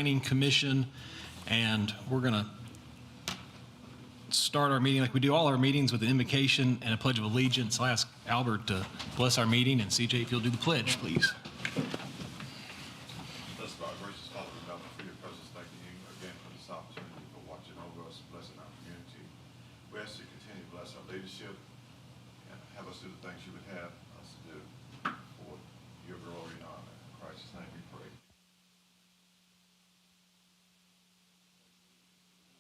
Planning Commission, and we're going to start our meeting like we do all our meetings with an invocation and a pledge of allegiance. I'll ask Albert to bless our meeting, and CJ, if you'll do the pledge, please. Bless our gracious Father, we bow for your presence. Thank you again for this opportunity for watching over us, blessing our community. We ask you to continue to bless our leadership and have us do the things you would have us to do for your glory and honor. In Christ's name we pray.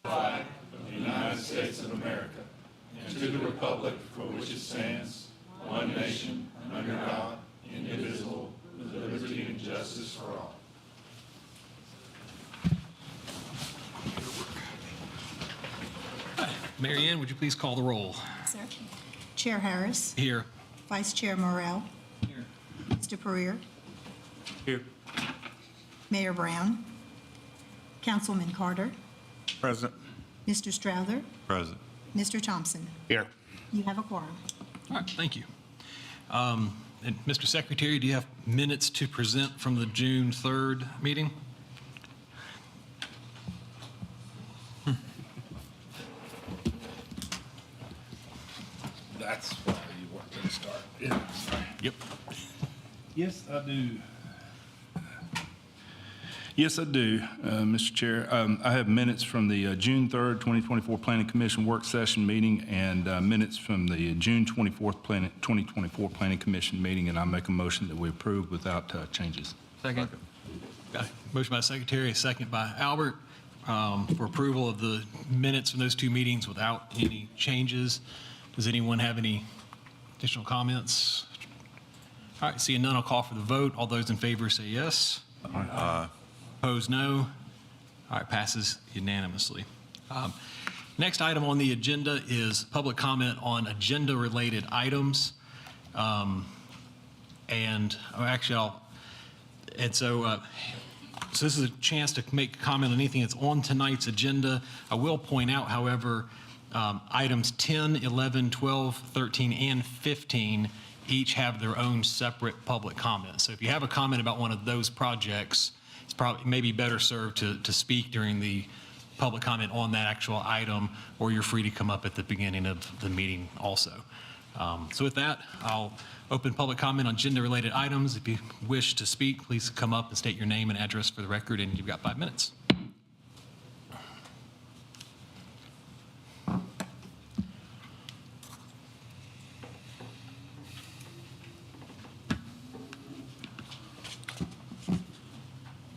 Flag of the United States of America, and to the republic for which it stands, one nation, under God, indivisible, with liberty and justice for all. Mary Ann, would you please call the roll? Sir. Chair Harris. Here. Vice Chair Morrell. Here. Mr. Pereira. Here. Mayor Brown. Councilman Carter. Present. Mr. Strouser. Present. Mr. Thompson. Here. You have a quorum. All right, thank you. And Mr. Secretary, do you have minutes to present from the June 3rd meeting? That's why you want to start. Yeah. Yep. Yes, I do. Yes, I do, Mr. Chair. I have minutes from the June 3rd, 2024 Planning Commission work session meeting and minutes from the June 24th 2024 Planning Commission meeting, and I make a motion that we approve without changes. Second. Got it. Motion by Secretary, a second by Albert for approval of the minutes from those two meetings without any changes. Does anyone have any additional comments? All right, seeing none, I'll call for the vote. All those in favor say yes. Opposed, no. All right, passes unanimously. Next item on the agenda is public comment on agenda-related items. So this is a chance to make a comment on anything that's on tonight's agenda. I will point out, however, items 10, 11, 12, 13, and 15 each have their own separate public comments. So if you have a comment about one of those projects, it's probably maybe better served to speak during the public comment on that actual item, or you're free to come up at the beginning of the meeting also. So with that, I'll open public comment on agenda-related items. If you wish to speak, please come up and state your name and address for the record, and you've got 5 minutes.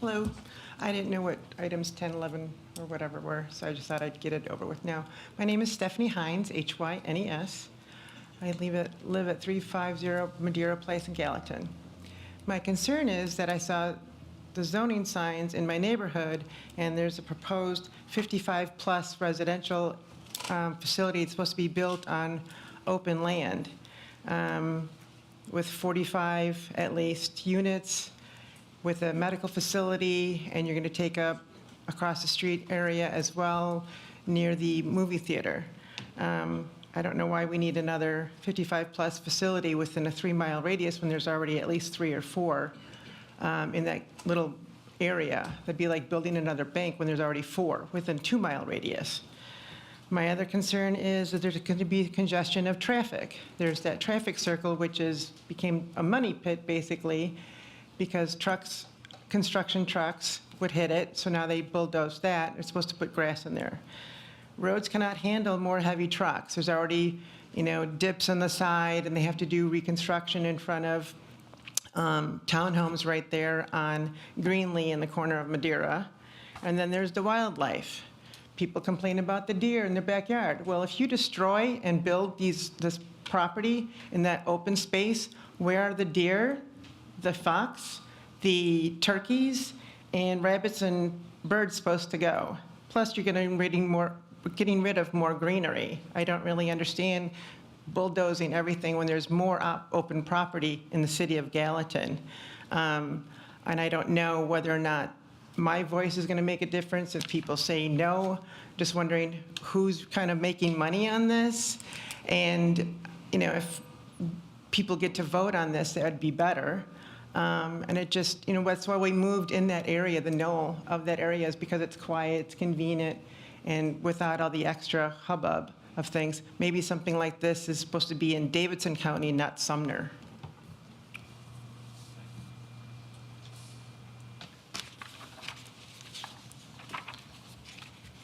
Hello. I didn't know what items 10, 11, or whatever were, so I just thought I'd get it over with now. My name is Stephanie Hines, H-Y-N-E-S. I live at 350 Madeira Place in Gallatin. My concern is that I saw the zoning signs in my neighborhood, and there's a proposed 55-plus residential facility that's supposed to be built on open land with 45 at least units, with a medical facility, and you're going to take up across the street area as well near the movie theater. I don't know why we need another 55-plus facility within a 3-mile radius when there's already at least 3 or 4 in that little area. That'd be like building another bank when there's already 4 within 2-mile radius. My other concern is that there's going to be congestion of traffic. There's that traffic circle, which became a money pit, basically, because construction trucks would hit it, so now they bulldozed that. They're supposed to put grass in there. Roads cannot handle more heavy trucks. There's already, dips on the side, and they have to do reconstruction in front of townhomes right there on Greenlee in the corner of Madeira. And then there's the wildlife. People complain about the deer in their backyard. Well, if you destroy and build this property in that open space, where are the deer, the fox, the turkeys, and rabbits and birds supposed to go? Plus, you're getting rid of more greenery. I don't really understand bulldozing everything when there's more open property in the city of Gallatin. And I don't know whether or not my voice is going to make a difference if people say no. Just wondering who's kind of making money on this. And, if people get to vote on this, that would be better. And it just, that's why we moved in that area, the knoll of that area is because it's quiet, it's convenient, and without all the extra hubbub of things. Maybe something like this is supposed to be in Davidson County, not Sumner.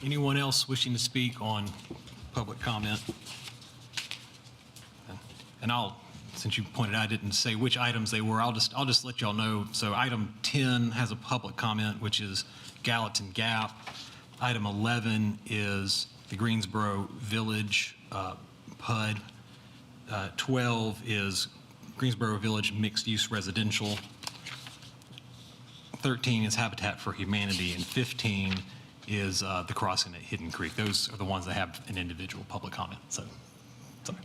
Anyone else wishing to speak on public comment? And since you pointed out, I didn't say which items they were, I'll just let y'all know. So item 10 has a public comment, which is Gallatin Gap. Item 11 is the Greensboro Village PUD. 12 is Greensboro Village Mixed-Use Residential. 13 is Habitat for Humanity, and 15 is the crossing at Hidden Creek. Those are the ones that have an individual public comment. So, sorry.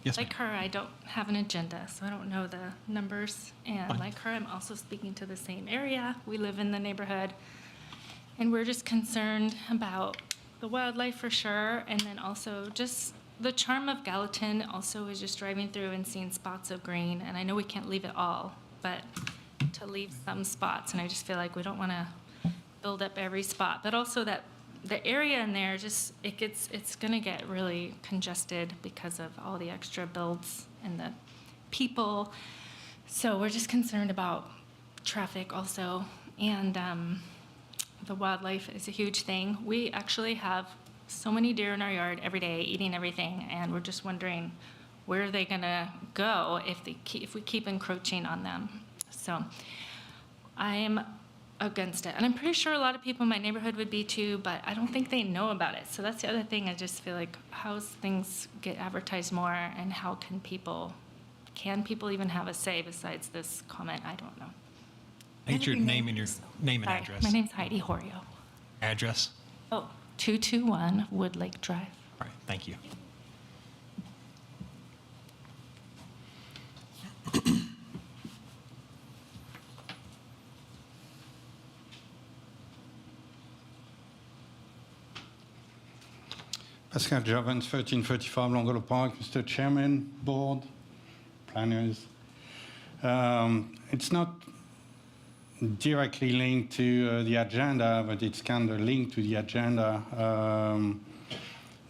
Yes, ma'am. Like her, I don't have an agenda, so I don't know the numbers. And like her, I'm also speaking to the same area. We live in the neighborhood, and we're just concerned about the wildlife for sure, and then also just the charm of Gallatin also is just driving through and seeing spots of green. And I know we can't leave it all, but to leave some spots, and I just feel like we don't want to build up every spot, but also that the area in there just it's going to get really congested because of all the extra builds and the people. So we're just concerned about traffic also, and the wildlife is a huge thing. We actually have so many deer in our yard every day eating everything, and we're just wondering where are they going to go if we keep encroaching on them. So I'm against it. And I'm pretty sure a lot of people in my neighborhood would be too, but I don't think they know about it. So that's the other thing. I just feel like how's things get advertised more, and how can people even have a say besides this comment? I don't know. I need your name and Sorry, address. my name's Heidi Horio. Address? Oh, 221 Woodlake Drive. All right, thank you. Pascal Jovens, 1335 Longolo Park. Mr. Chairman, Board, Planners. It's not directly linked to the agenda, but it's kind of linked to the agenda.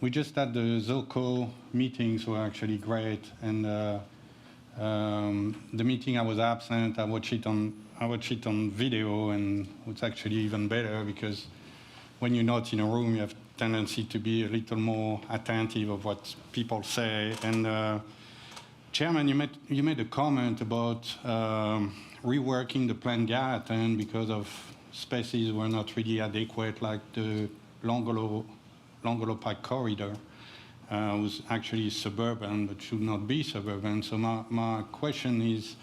We just had the ZOCO meetings were actually great, and the meeting I was absent. I watched it on video, and it's actually even better because when you're not in a room, you have tendency to be a little more attentive of what people say. And Chairman, you made a comment about reworking the plan Gallatin because of spaces were not really adequate, like the Longolo Pike corridor was actually suburban, but should not be suburban. So my question is,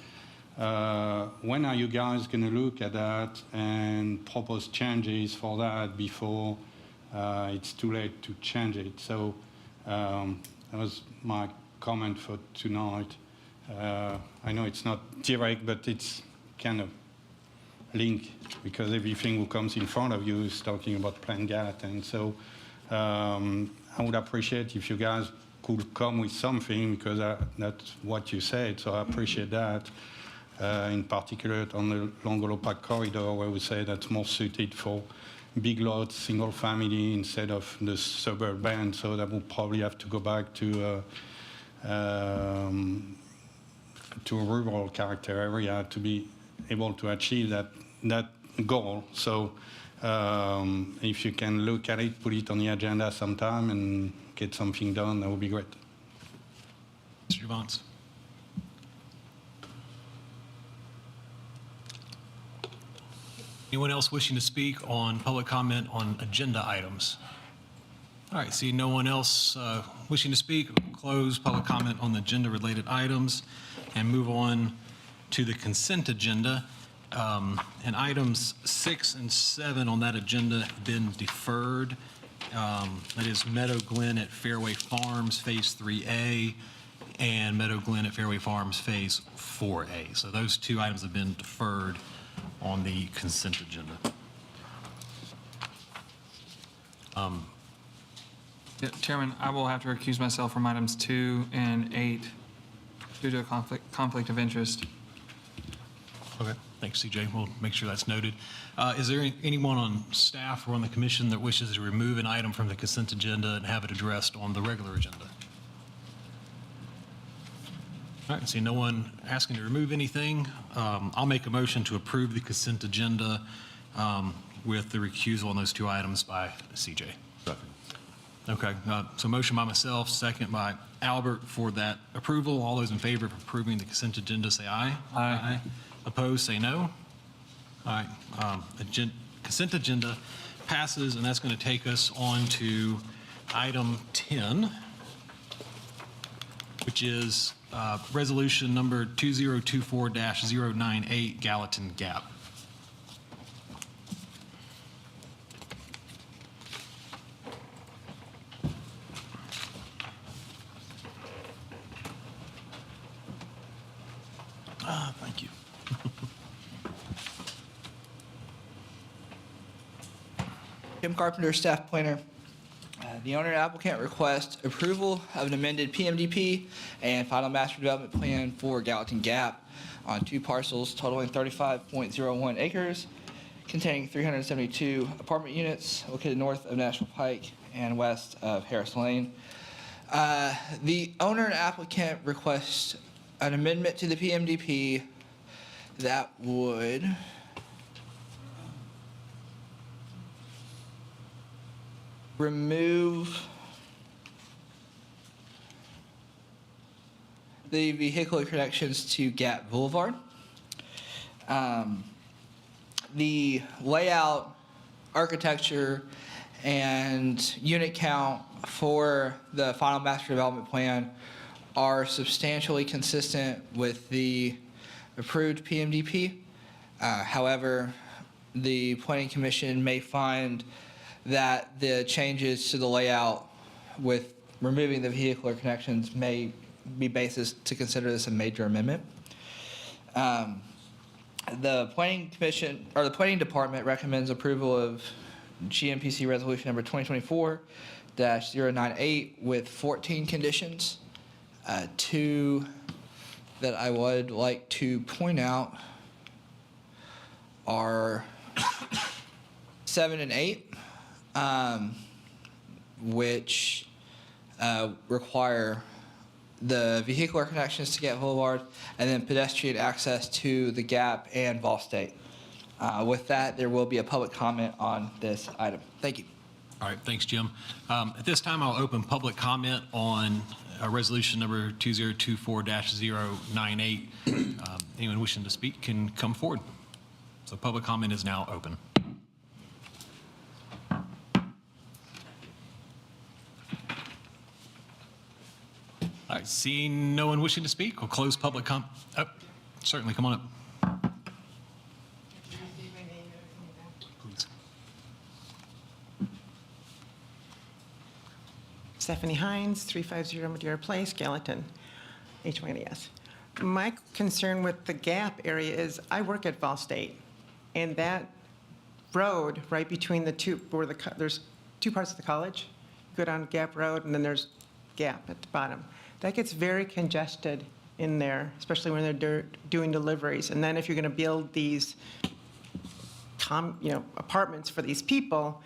when are you guys going to look at that and propose changes for that before it's too late to change it? So that was my comment for tonight. I know it's not direct, but it's kind of linked because everything who comes in front of you is talking about Plan Gallatin. So I would appreciate if you guys could come with something because that's what you said. So I appreciate that. In particular on the Longolo Park corridor, where we say that's more suited for big lots, single family, instead of the suburban. So that will probably have to go back to a rural character area to be able to achieve that goal. So if you can look at it, put it on the agenda sometime and get something done, that would be great. Mr. Vance. Anyone else wishing to speak on public comment on agenda items? All right, see no one else wishing to speak. We'll close public comment on the agenda-related items and move on to the consent agenda. And items 6 and 7 on that agenda have been deferred. That is Meadow Glen at Fairway Farms Phase 3A and Meadow Glen at Fairway Farms Phase 4A. So those two items have been deferred on the consent agenda. Yeah, Chairman, I will have to recuse myself from items 2 and 8 due to a conflict of interest. Okay. Thanks, CJ. We'll make sure that's noted. Is there anyone on staff or on the commission that wishes to remove an item from the consent agenda and have it addressed on the regular agenda? All right, see no one asking to remove anything. I'll make a motion to approve the consent agenda with the recusal on those two items by CJ. Second. Okay, so motion by myself, second by Albert for that approval. All those in favor of approving the consent agenda, say aye. Aye. Opposed, say no. All right, consent agenda passes, and that's going to take us on to item 10, which is resolution number 2024-098, Gallatin Gap. Thank you. Tim Carpenter, staff planner. The owner and applicant request approval of an amended PMDP and final master development plan for Gallatin Gap on two parcels totaling 35.01 acres, containing 372 apartment units located north of National Pike and west of Harris Lane. The owner and applicant request an amendment to the PMDP that would remove the vehicular connections to Gap Boulevard. The layout, architecture, and unit count for the final master development plan are substantially consistent with the approved PMDP. However, the Planning Commission may find that the changes to the layout with removing the vehicular connections may be basis to consider this a major amendment. The Planning Commission, or the Planning Department recommends approval of GMPC Resolution number 2024-098 with 14 conditions. Two that I would like to point out are 7 and 8, which require the vehicular connections to Gap Boulevard and then pedestrian access to the Gap and Vol State. With that, there will be a public comment on this item. Thank you. All right, thanks, Jim. At this time, I'll open public comment on resolution number 2024-098. Anyone wishing to speak can come forward. So public comment is now open. All right, seeing no one wishing to speak, we'll close public comment. Oh, certainly, come on up. Please. Stephanie Hines, 350 Madeira Place, Gallatin, H-Y-N-E-S. My concern with the Gap area is I work at Vol State, and that road right between the two, where there's two parts of the college, you go down Gap Road, and then there's Gap at the bottom. That gets very congested in there, especially when they're doing deliveries. And then if you're going to build these apartments for these people,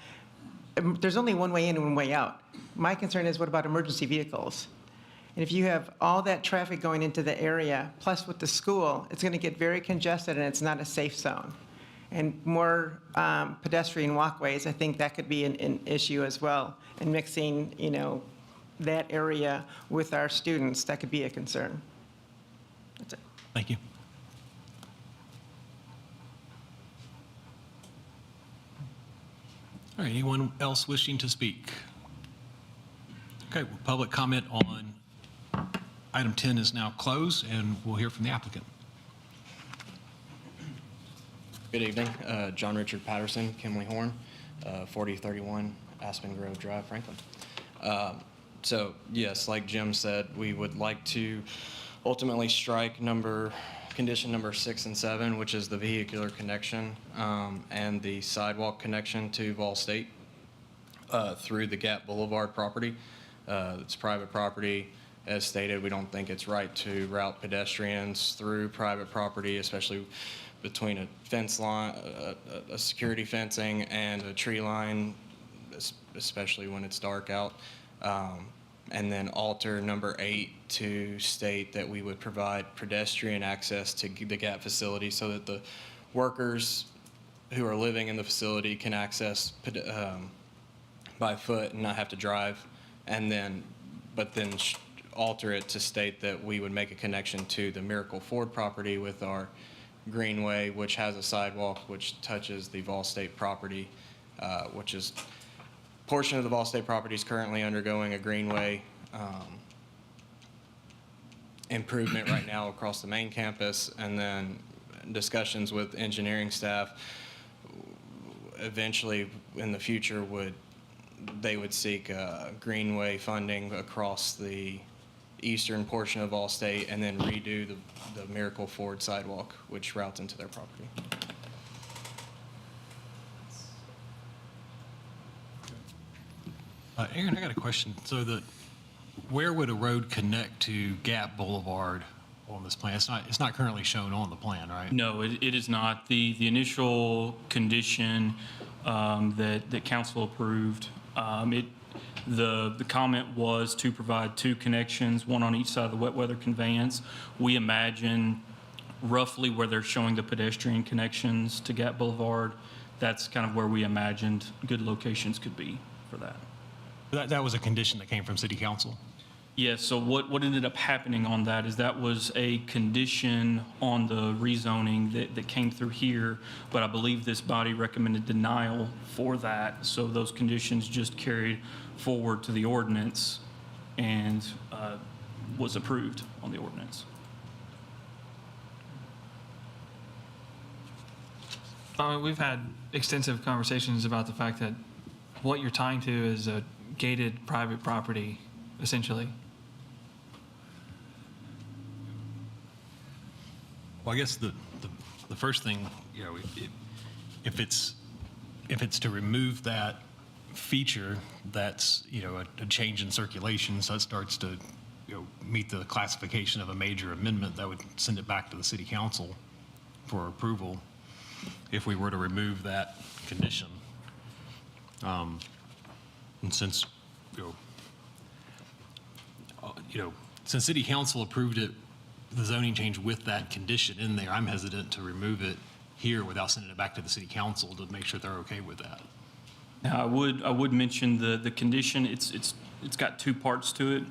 there's only one way in and one way out. My concern is, what about emergency vehicles? And if you have all that traffic going into the area, plus with the school, it's going to get very congested, and it's not a safe zone. And more pedestrian walkways, I think that could be an issue as well. And mixing, that area with our students, that could be a concern. That's it. Thank you. All right, anyone else wishing to speak? Okay, well, public comment on item 10 is now closed, and we'll hear from the applicant. Good evening. John Richard Patterson, Kimley Horn, 4031 Aspen Grove Drive, Franklin. So yes, like Jim said, we would like to ultimately strike condition number 6 and 7, which is the vehicular connection and the sidewalk connection to Vol State through the Gap Boulevard property. It's private property. As stated, we don't think it's right to route pedestrians through private property, especially between a fence line, a security fencing and a tree line, especially when it's dark out. And then alter number 8 to state that we would provide pedestrian access to the GAP facility so that the workers who are living in the facility can access by foot and not have to drive. And then, but then alter it to state that we would make a connection to the Miracle Ford property with our greenway, which has a sidewalk which touches the Vol State property, which is portion of the Vol State property is currently undergoing a greenway improvement right now across the main campus, and then discussions with engineering staff eventually in the future they would seek greenway funding across the eastern portion of Vol State and then redo the Miracle Ford sidewalk, which routes into their property. Aaron, I got a question. So where would a road connect to Gap Boulevard on this plan? It's not currently shown on the plan, right? No, it is not. The initial condition that council approved, the comment was to provide 2 connections, one on each side of the wet weather conveyance. We imagine roughly where they're showing the pedestrian connections to Gap Boulevard. That's kind of where we imagined good locations could be for that. That was a condition that came from city council? Yes, so what ended up happening on that is that was a condition on the rezoning that came through here, but I believe this body recommended denial for that, so those conditions just carried forward to the ordinance and was approved on the ordinance. I mean, we've had extensive conversations about the fact that what you're tying to is a gated private property, essentially. Well, I guess the first thing, if it's to remove that feature, that's, a change in circulation, so it starts to, meet the classification of a major amendment, that would send it back to the city council for approval if we were to remove that condition. And since, since city council approved it, the zoning change with that condition in there, I'm hesitant to remove it here without sending it back to the city council to make sure they're okay with that. Now, I would mention the condition. It's got 2 parts to it.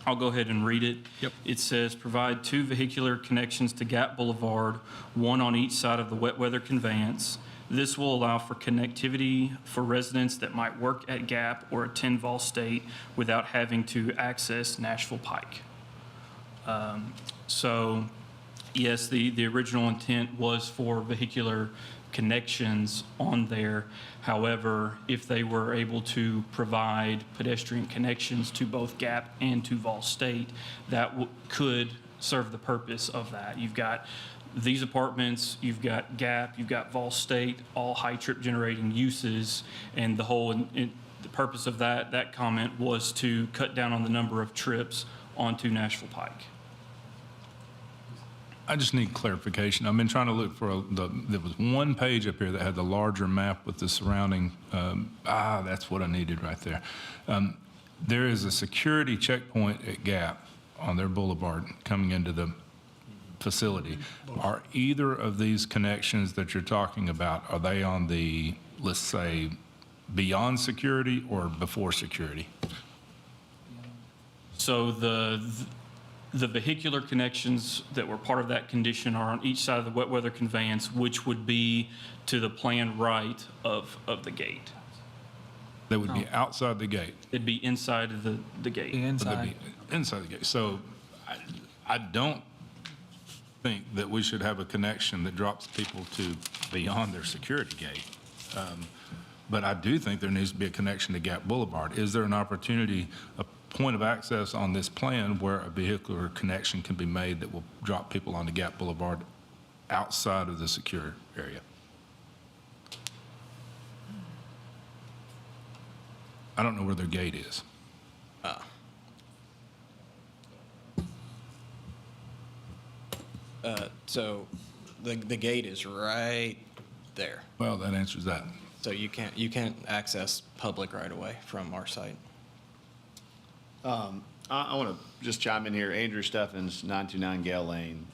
I'll go ahead and read it. Yep. It says, provide 2 vehicular connections to Gap Boulevard, one on each side of the wet weather conveyance. This will allow for connectivity for residents that might work at Gap or attend Vol State without having to access Nashville Pike. So, yes, the original intent was for vehicular connections on there. However, if they were able to provide pedestrian connections to both Gap and to Vol State, that could serve the purpose of that. You've got these apartments, you've got Gap, you've got Vol State, all high trip generating uses, and the purpose of that comment was to cut down on the number of trips onto Nashville Pike. I just need clarification. I've been trying to look for there was one page up here that had the larger map with the surrounding, that's what I needed right there. There is a security checkpoint at Gap on their boulevard coming into the facility. Are either of these connections that you're talking about, are they on the, let's say, beyond security or before security? So the vehicular connections that were part of that condition are on each side of the wet weather conveyance, which would be to the planned right of the gate. They would be outside the gate? It'd be inside of the gate. The inside. Inside the gate. So I don't think that we should have a connection that drops people to beyond their security gate. But I do think there needs to be a connection to Gap Boulevard. Is there an opportunity, a point of access on this plan where a vehicular connection can be made that will drop people onto Gap Boulevard outside of the secure area? I don't know where their gate is. So The gate is right there. Well, that answers that. So you can't access public right away from our site. I want to just chime in here. Andrew Steffens, 929 Gale Lane,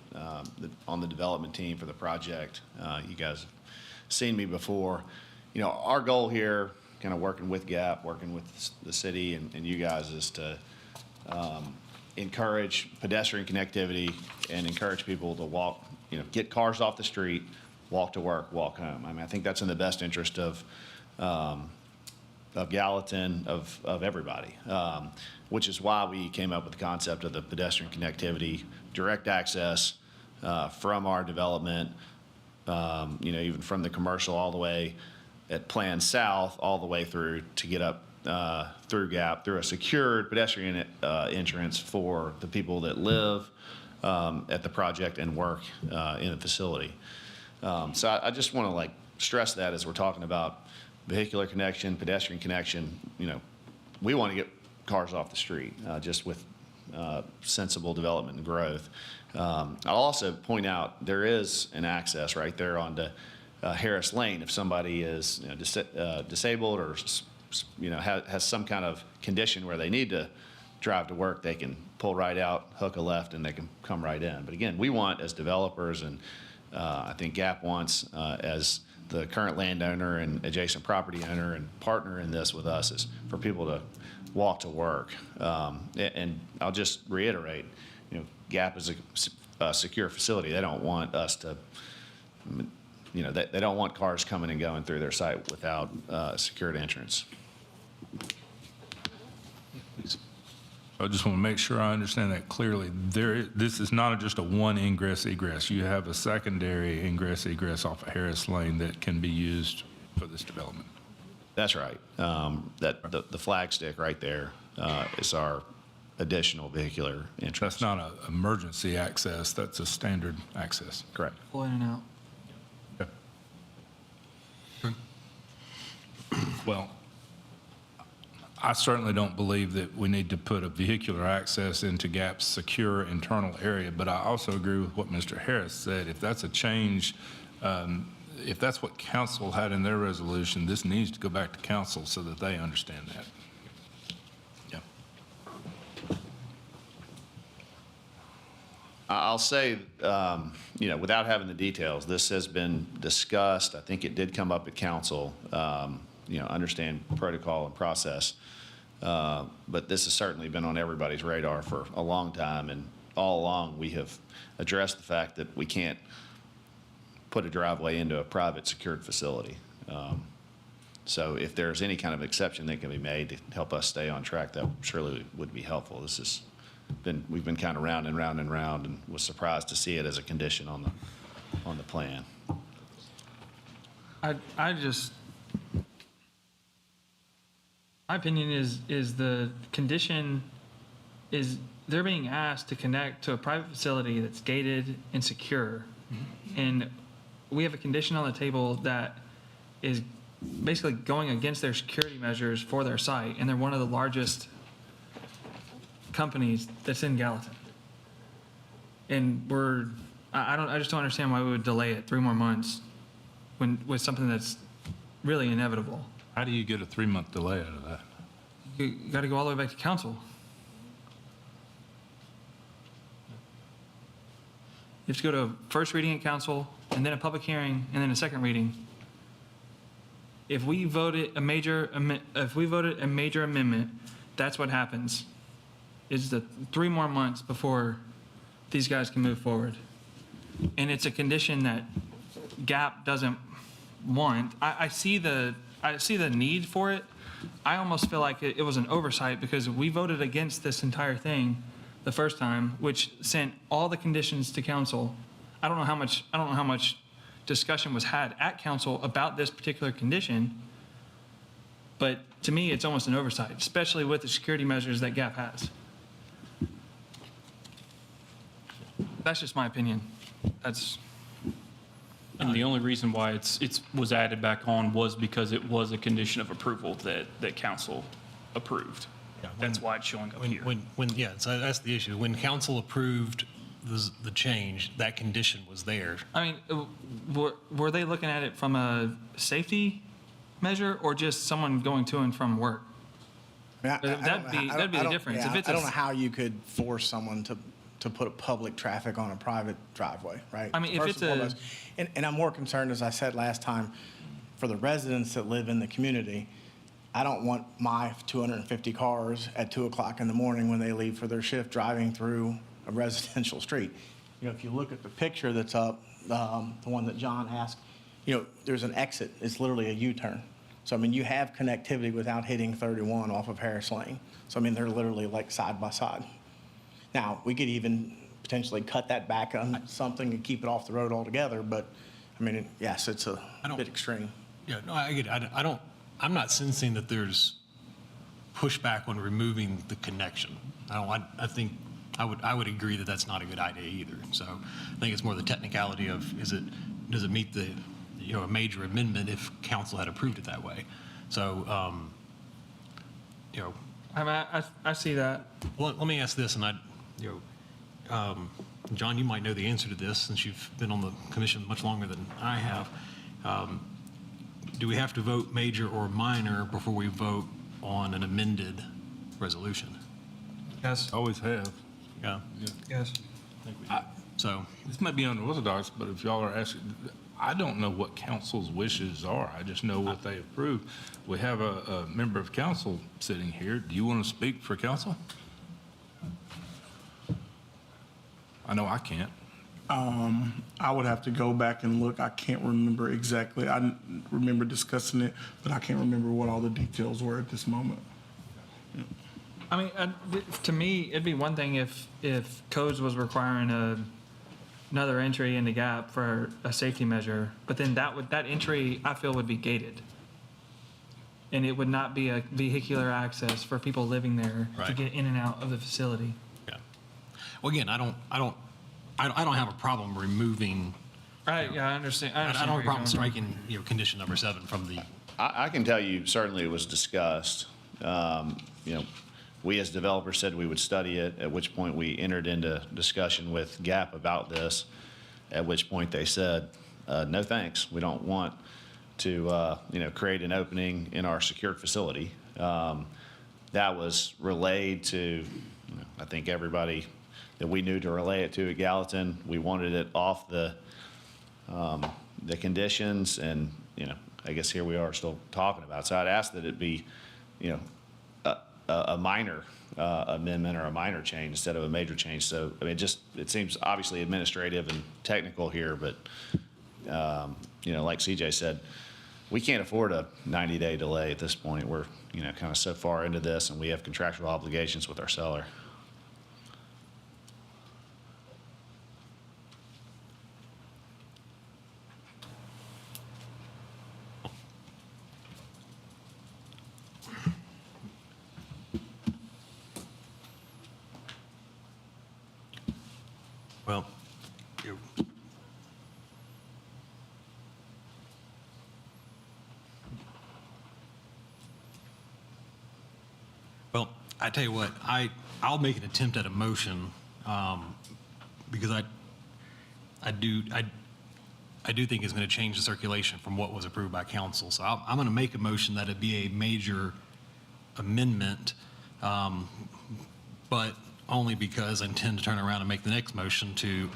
on the development team for the project. You guys have seen me before. You know, our goal here, kind of working with GAP, working with the city and you guys, is to encourage pedestrian connectivity and encourage people to walk, you know, get cars off the street, walk to work, walk home. I mean, I think that's in the best interest of Gallatin, of everybody, which is why we came up with the concept of the pedestrian connectivity, direct access from our development, you know, even from the commercial all the way at Plan South, all the way through to get up through GAP, through a secured pedestrian entrance for the people that live at the project and work in the facility. So I just want to like stress that as we're talking about vehicular connection, pedestrian connection, you know, we want to get cars off the street just with sensible development and growth. I'll also point out there is an access right there onto Harris Lane if somebody is, you know, disabled or, you know, has some kind of condition where they need to drive to work, they can pull right out, hook a left, and they can come right in. But again, we want as developers, and I think GAP wants as the current landowner and adjacent property owner and partner in this with us, is for people to walk to work. And I'll just reiterate, you know, GAP is a secure facility. They don't want us to, you know, they don't want cars coming and going through their site without a secured entrance. I just want to make sure I understand that clearly. This is not just a one ingress egress. You have a secondary ingress egress off of Harris Lane that can be used for this development. That's right. The flag stick right there is our additional vehicular entrance. That's not an emergency access. That's a standard access. Correct. Pull in and out. Well, I certainly don't believe that we need to put a vehicular access into GAP's secure internal area, but I also agree with what Mr. Harris said. If that's a change, if that's what council had in their resolution, this needs to go back to council so that they understand that. Yeah. I'll say, you know, without having the details, this has been discussed. I think it did come up at council, you know, understand protocol and process. But this has certainly been on everybody's radar for a long time, and all along we have addressed the fact that we can't put a driveway into a private secured facility. So if there's any kind of exception that can be made to help us stay on track, that surely would be helpful. This has been, we've been kind of round and round and round, and was surprised to see it as a condition on the plan. My opinion is the condition is they're being asked to connect to a private facility that's gated and secure. And we have a condition on the table that is basically going against their security measures for their site. And they're one of the largest companies that's in Gallatin. And I just don't understand why we would delay it 3 more months with something that's really inevitable. How do you get a 3-month delay out of that? You got to go all the way back to council. You have to go to a first reading at council, and then a public hearing, and then a second reading. If we voted a major amendment, that's what happens. It's the 3 more months before these guys can move forward. And it's a condition that GAP doesn't want. I see the need for it. I almost feel like it was an oversight because we voted against this entire thing the first time, which sent all the conditions to council. I don't know how much discussion was had at council about this particular condition, but to me, it's almost an oversight, especially with the security measures that GAP has. That's just my opinion. And the only reason why it was added back on was because it was a condition of approval that council approved. Yeah, That's why it's showing up here. Yeah, so that's the issue. When council approved the change, that condition was there. I mean, were they looking at it from a safety measure or just someone going to and from work? I mean, That'd be the difference. Yeah, If it's I a- don't know how you could force someone to put public traffic on a private driveway, right? I mean, if First it's and a- foremost. And I'm more concerned, as I said last time, for the residents that live in the community. I don't want my 250 cars at 2 o'clock in the morning when they leave for their shift driving through a residential street. You know, if you look at the picture that's up, the one that John asked, you know, there's an exit. It's literally a U-turn. So, I mean, you have connectivity without hitting 31 off of Harris Lane. So, I mean, they're literally like side by side. Now, we could even potentially cut that back on something and keep it off the road altogether, but, I mean, yes, it's a bit extreme. Yeah, no, I get it. I'm not sensing that there's pushback on removing the connection. I think I would agree that that's not a good idea either. So I think it's more the technicality of does it meet the, a major amendment if council had approved it that way? So, I see that. let me ask this, and John, you might know the answer to this since you've been on the commission much longer than I have. Do we have to vote major or minor before we vote on an amended resolution? Yes. Always have. Yeah. Yes. So, This might be unorthodox, but if y'all are asking, I don't know what council's wishes are. I just know what they approve. We have a member of council sitting here. Do you want to speak for council? I know I can't. I would have to go back and look. I can't remember exactly. I remember discussing it, but I can't remember what all the details were at this moment. I mean, to me, it'd be one thing if codes was requiring another entry in the gap for a safety measure, but then that entry, I feel, would be gated. And it would not be a vehicular access for people living there to Right. get in and out of the facility. yeah. Well, again, I don't have a problem removing, Right, yeah, I understand. I don't have a where you're problem coming striking, condition number 7 from the, I can tell you, certainly it was discussed. We as developers said we would study it, at which point we entered into discussion with GAP about this, at which point they said, no thanks, we don't want to, create an opening in our secured facility. That was relayed to, I think everybody that we knew to relay it to at Gallatin. We wanted it off the conditions, and, I guess here we are still talking about it. So I'd ask that it be, a minor amendment or a minor change instead of a major change. So, I mean, it seems obviously administrative and technical here, but, like CJ said, we can't afford a 90-day delay at this point. We're, kind of so far into this, and we have contractual obligations with our seller. well, well, I tell you what, I'll make an attempt at a motion, because I do think it's going to change the circulation from what was approved by council. So I'm going to make a motion that it be a major amendment, but only because I intend to turn around and make the next motion to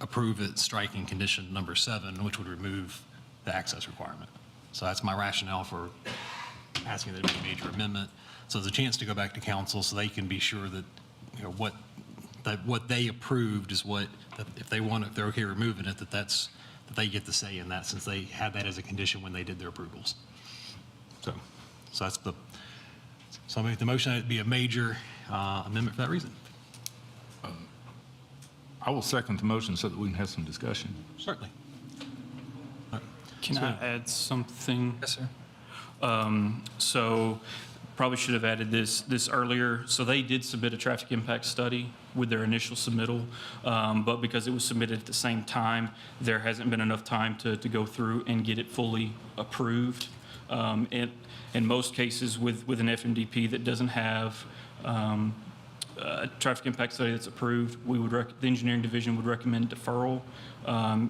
approve it striking condition number 7, which would remove the access requirement. So that's my rationale for asking that it be a major amendment. So there's a chance to go back to council so they can be sure that, what they approved is what, that if they're okay removing it, that they get the say in that, since they had that as a condition when they did their approvals. So I'll make the motion that it be a major amendment for that reason. I will second the motion so that we can have some discussion. Certainly. Can I add something? Yes, sir. So probably should have added this earlier. So they did submit a traffic impact study with their initial submittal, but because it was submitted at the same time, there hasn't been enough time to go through and get it fully approved. In most cases with an FMDP that doesn't have traffic impact study that's approved, the engineering division would recommend deferral.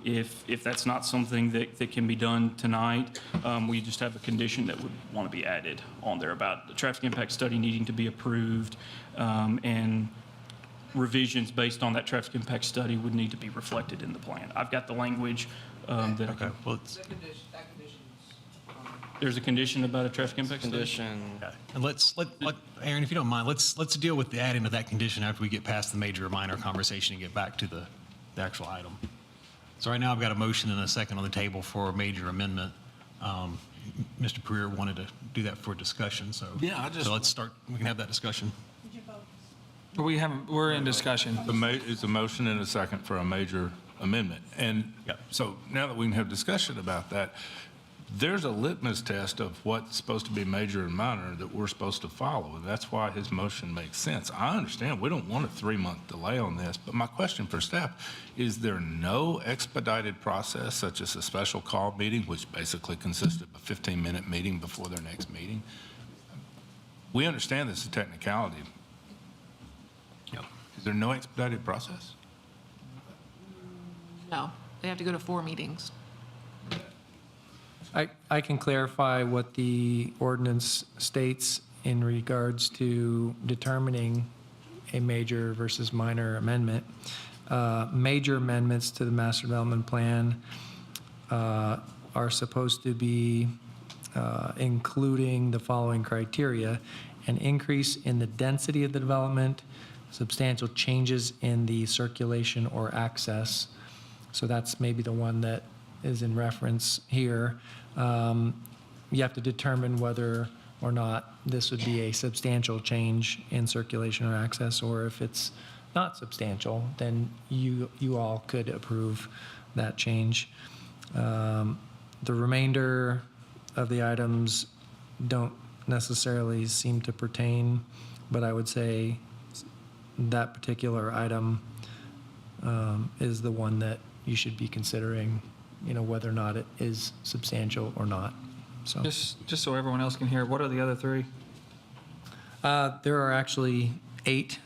If that's not something that can be done tonight, we just have a condition that would want to be added on there about the traffic impact study needing to be approved, and revisions based on that traffic impact study would need to be reflected in the plan. I've got the language that I can. Well, it's, There's a condition about a traffic impact study? Condition, and Aaron, if you don't mind, let's deal with the adding of that condition after we get past the major or minor conversation and get back to the actual item. So right now I've got a motion and a second on the table for a major amendment. Mr. Pereira wanted to do that for discussion, so. Yeah, I just- So let's start, we can have that discussion. We're in discussion. It's a motion and a second for a major amendment. And Yep. so now that we can have discussion about that, there's a litmus test of what's supposed to be major and minor that we're supposed to follow. And that's why his motion makes sense. I understand we don't want a 3-month delay on this, but my question for staff, is there no expedited process such as a special call meeting, which basically consists of a 15-minute meeting before their next meeting? We understand this is a technicality. Yep. Is there no expedited process? No, they have to go to 4 meetings. I can clarify what the ordinance states in regards to determining a major versus minor amendment. Major amendments to the master development plan are supposed to be including the following criteria: an increase in the density of the development, substantial changes in the circulation or access. So that's maybe the one that is in reference here. You have to determine whether or not this would be a substantial change in circulation or access, or if it's not substantial, then you all could approve that change. The remainder of the items don't necessarily seem to pertain, but I would say that particular item is the one that you should be considering, whether or not it is substantial or not. So Just so everyone else can hear, what are the other 3? there are actually 8.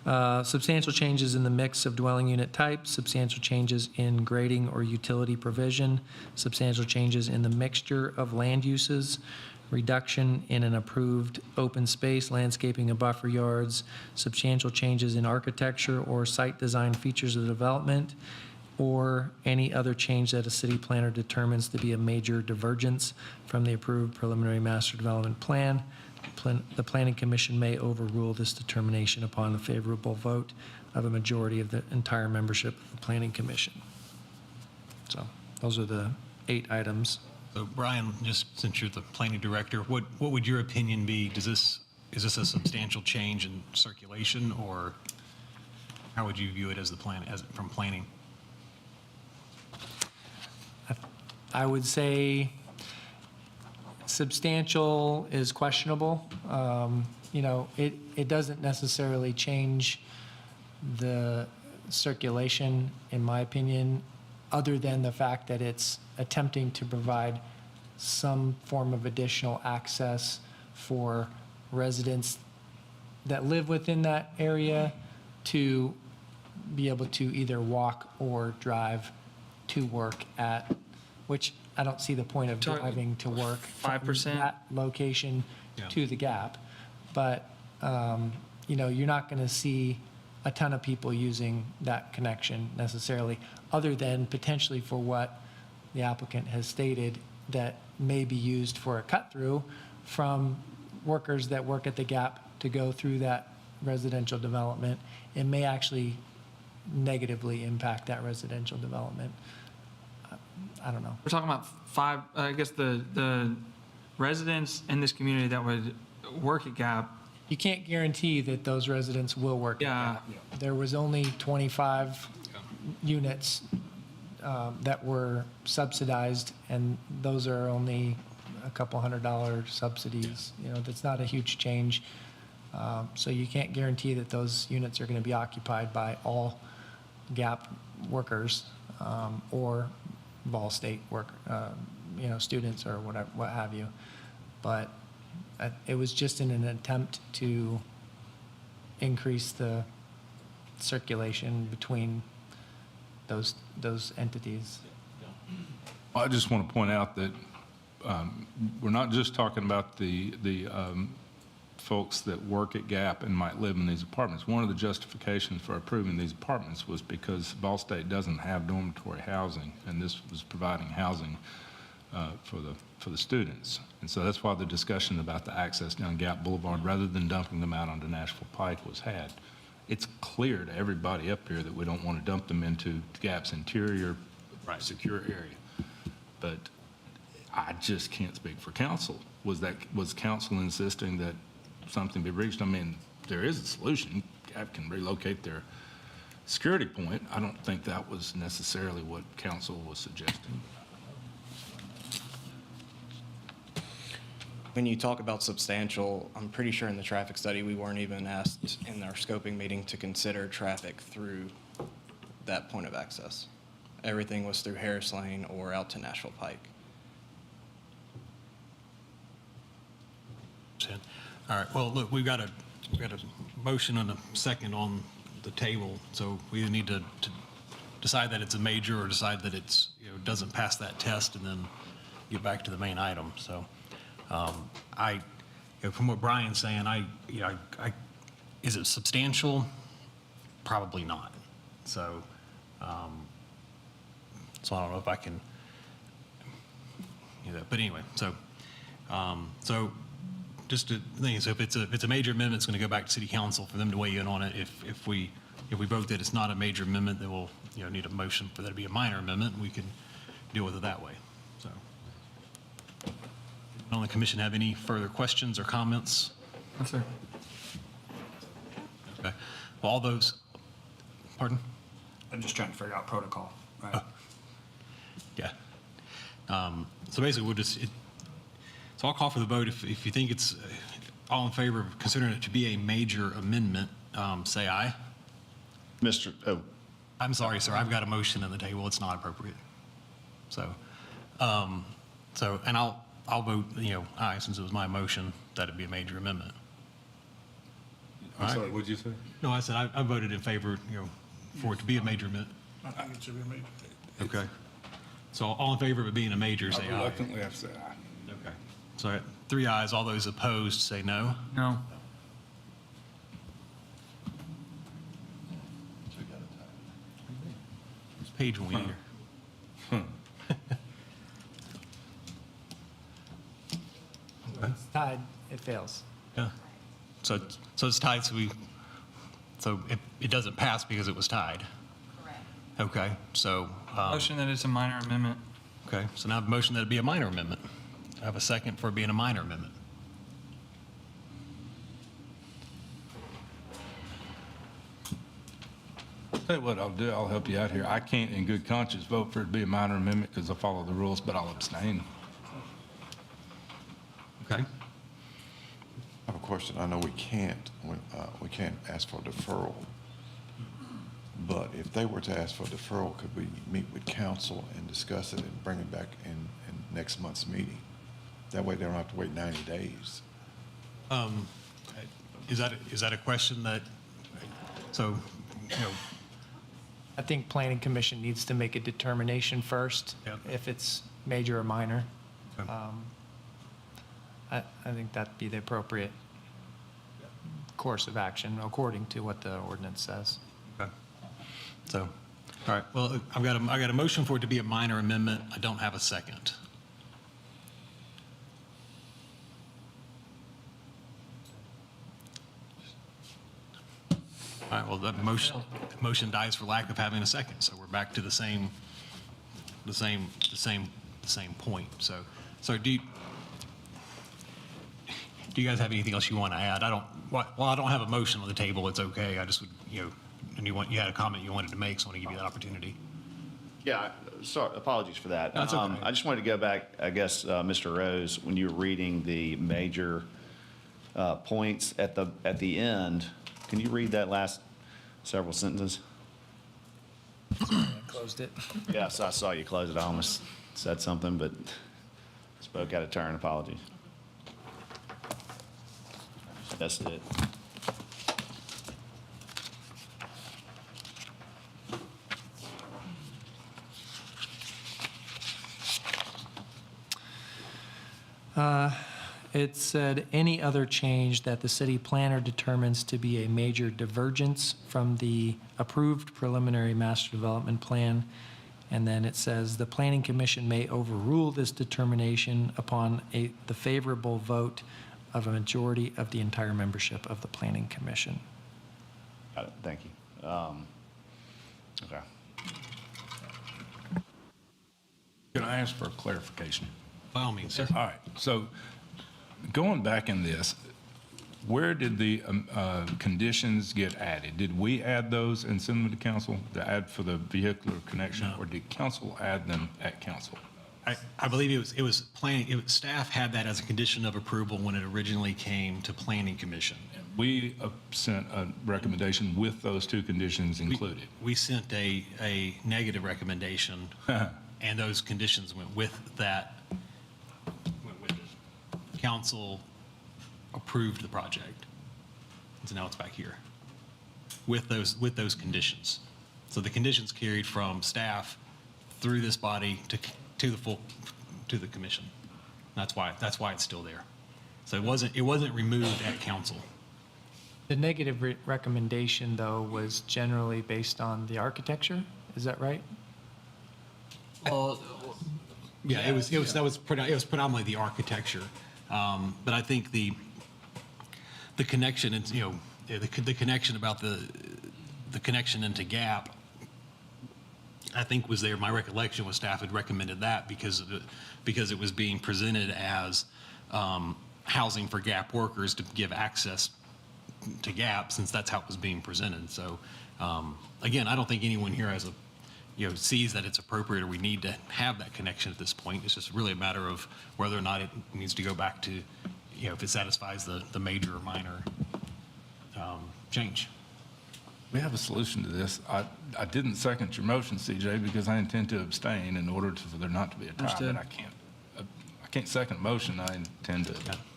Substantial changes in the mix of dwelling unit type, substantial changes in grading or utility provision, substantial changes in the mixture of land uses, reduction in an approved open space, landscaping and buffer yards, substantial changes in architecture or site design features of the development, or any other change that a city planner determines to be a major divergence from the approved preliminary master development plan. The Planning Commission may overrule this determination upon a favorable vote of a majority of the entire membership of the Planning Commission. So those are the 8 items. So Brian, just since you're the planning director, what would your opinion be? Is this a substantial change in circulation, or how would you view it as from planning? I would say substantial is questionable. It doesn't necessarily change the circulation, in my opinion, other than the fact that it's attempting to provide some form of additional access for residents that live within that area to be able to either walk or drive to work at, which I don't see the point of driving to work from 5%? that location to the Gap. But, you're not going to see a ton of people using that connection necessarily, other than potentially for what the applicant has stated, that may be used for a cut-through from workers that work at the Gap to go through that residential development. It may actually negatively impact that residential development. I don't know. We're talking about 5, I guess the residents in this community that would work at Gap. You can't guarantee that those residents will work at Yeah. Gap. There was only 25 units that were subsidized, and those are only a couple $100 subsidies. That's not a huge change. So you can't guarantee that those units are going to be occupied by all Gap workers or Vol State students or whatever, what have you. But it was just in an attempt to increase the circulation between those entities. I just want to point out that we're not just talking about the folks that work at Gap and might live in these apartments. One of the justifications for approving these apartments was because Ball State doesn't have dormitory housing, and this was providing housing for the students. And so that's why the discussion about the access down Gap Boulevard, rather than dumping them out onto Nashville Pike, was had. It's clear to everybody up here that we don't want to dump them into Gap's interior, secure area. But I just can't speak for council. Was council insisting that something be reached? I mean, there is a solution. Gap can relocate their security point. I don't think that was necessarily what council was suggesting. When you talk about substantial, I'm pretty sure in the traffic study, we weren't even asked in our scoping meeting to consider traffic through that point of access. Everything was through Harris Lane or out to Nashville Pike. All right, well, look, we've got a motion and a second on the table, so we either need to decide that it's a major or decide that it's, doesn't pass that test and then get back to the main item. So from what Brian's saying, is it substantial? Probably not. So I don't know if I can, but anyway, so just to think, so if it's a major amendment, it's going to go back to city council for them to weigh in on it. If we vote that it's not a major amendment, then we'll need a motion for that to be a minor amendment, and we can deal with it that way. So, on the commission have any further questions or comments? Yes, sir. Okay. Well, all those, pardon? I'm just trying to figure out protocol, right? Yeah. So basically, so I'll call for the vote. If you think it's all in favor of considering it to be a major amendment, say aye. I'm sorry, sir. I've got a motion on the table. It's not appropriate. So, and I'll vote, aye, since it was my motion, that it'd be a major amendment. I'm sorry, what'd you say? No, I said I voted in favor, for it to be a major amendment. I think it should be a major. Okay. So all in favor of it being a major, say aye. Reluctantly, I say aye. Okay. So 3 ayes. All those opposed, say no. No. It's page one here. It's tied, it fails. Yeah. So it's tied, so it doesn't pass because it was tied. Correct. Okay, so. Motion that it's a minor amendment. Okay, so now I have a motion that it be a minor amendment. I have a second for it being a minor amendment. Tell you what I'll do, I'll help you out here. I can't in good conscience vote for it to be a minor amendment because I follow the rules, but I'll abstain. Okay. I have a question. I know we can't ask for deferral, but if they were to ask for deferral, could we meet with council and discuss it and bring it back in next month's meeting? That way they don't have to wait 90 days. Is that a question that, so, I think planning commission needs to make a determination first, Yep. if it's major or minor. Okay. I think that'd be the appropriate course of action according to what the ordinance says. okay. So, all right, well, I got a motion for it to be a minor amendment. I don't have a second. All right, well, that motion dies for lack of having a second, so we're back to the same point. So do you guys have anything else you want to add? I don't have a motion on the table. It's okay. I just would, and you had a comment you wanted to make, so I want to give you that opportunity. Yeah, sorry, apologies for that. That's okay. I just wanted to go back, I guess, Mr. Rose, when you were reading the major points at the end, can you read that last several sentences? Closed it. Yes, I saw you close it. I almost said something, but spoke out of turn. Apologies. That's it. It said, any other change that the city planner determines to be a major divergence from the approved preliminary master development plan. And then it says, the planning commission may overrule this determination upon the favorable vote of a majority of the entire membership of the planning commission. Got it, thank you. Okay. Can I ask for a clarification? By all means, sir. All right, so going back in this, where did the conditions get added? Did we add those and send them to council to add for the vehicular connection? No. Or did council add them at council? I believe it was planning, staff had that as a condition of approval when it originally came to planning commission. We sent a recommendation with those two conditions included. We sent a negative recommendation, and those conditions went with that. Went with it. Council approved the project. So now it's back here with those conditions. So the conditions carried from staff through this body to the commission. That's why it's still there. So it wasn't removed at council. The negative recommendation, though, was generally based on the architecture. Is that right? Yeah, it was predominantly the architecture, but I think the connection, and the connection about the connection into Gap, I think was there. My recollection was staff had recommended that because it was being presented as housing for Gap workers to give access to Gap, since that's how it was being presented. So again, I don't think anyone here has sees that it's appropriate or we need to have that connection at this point. It's just really a matter of whether or not it needs to go back to, if it satisfies the major or minor change. We have a solution to this. I didn't second your motion, CJ, because I intend to abstain in order for there not to be a tie, Understood. but I can't second a motion I intend to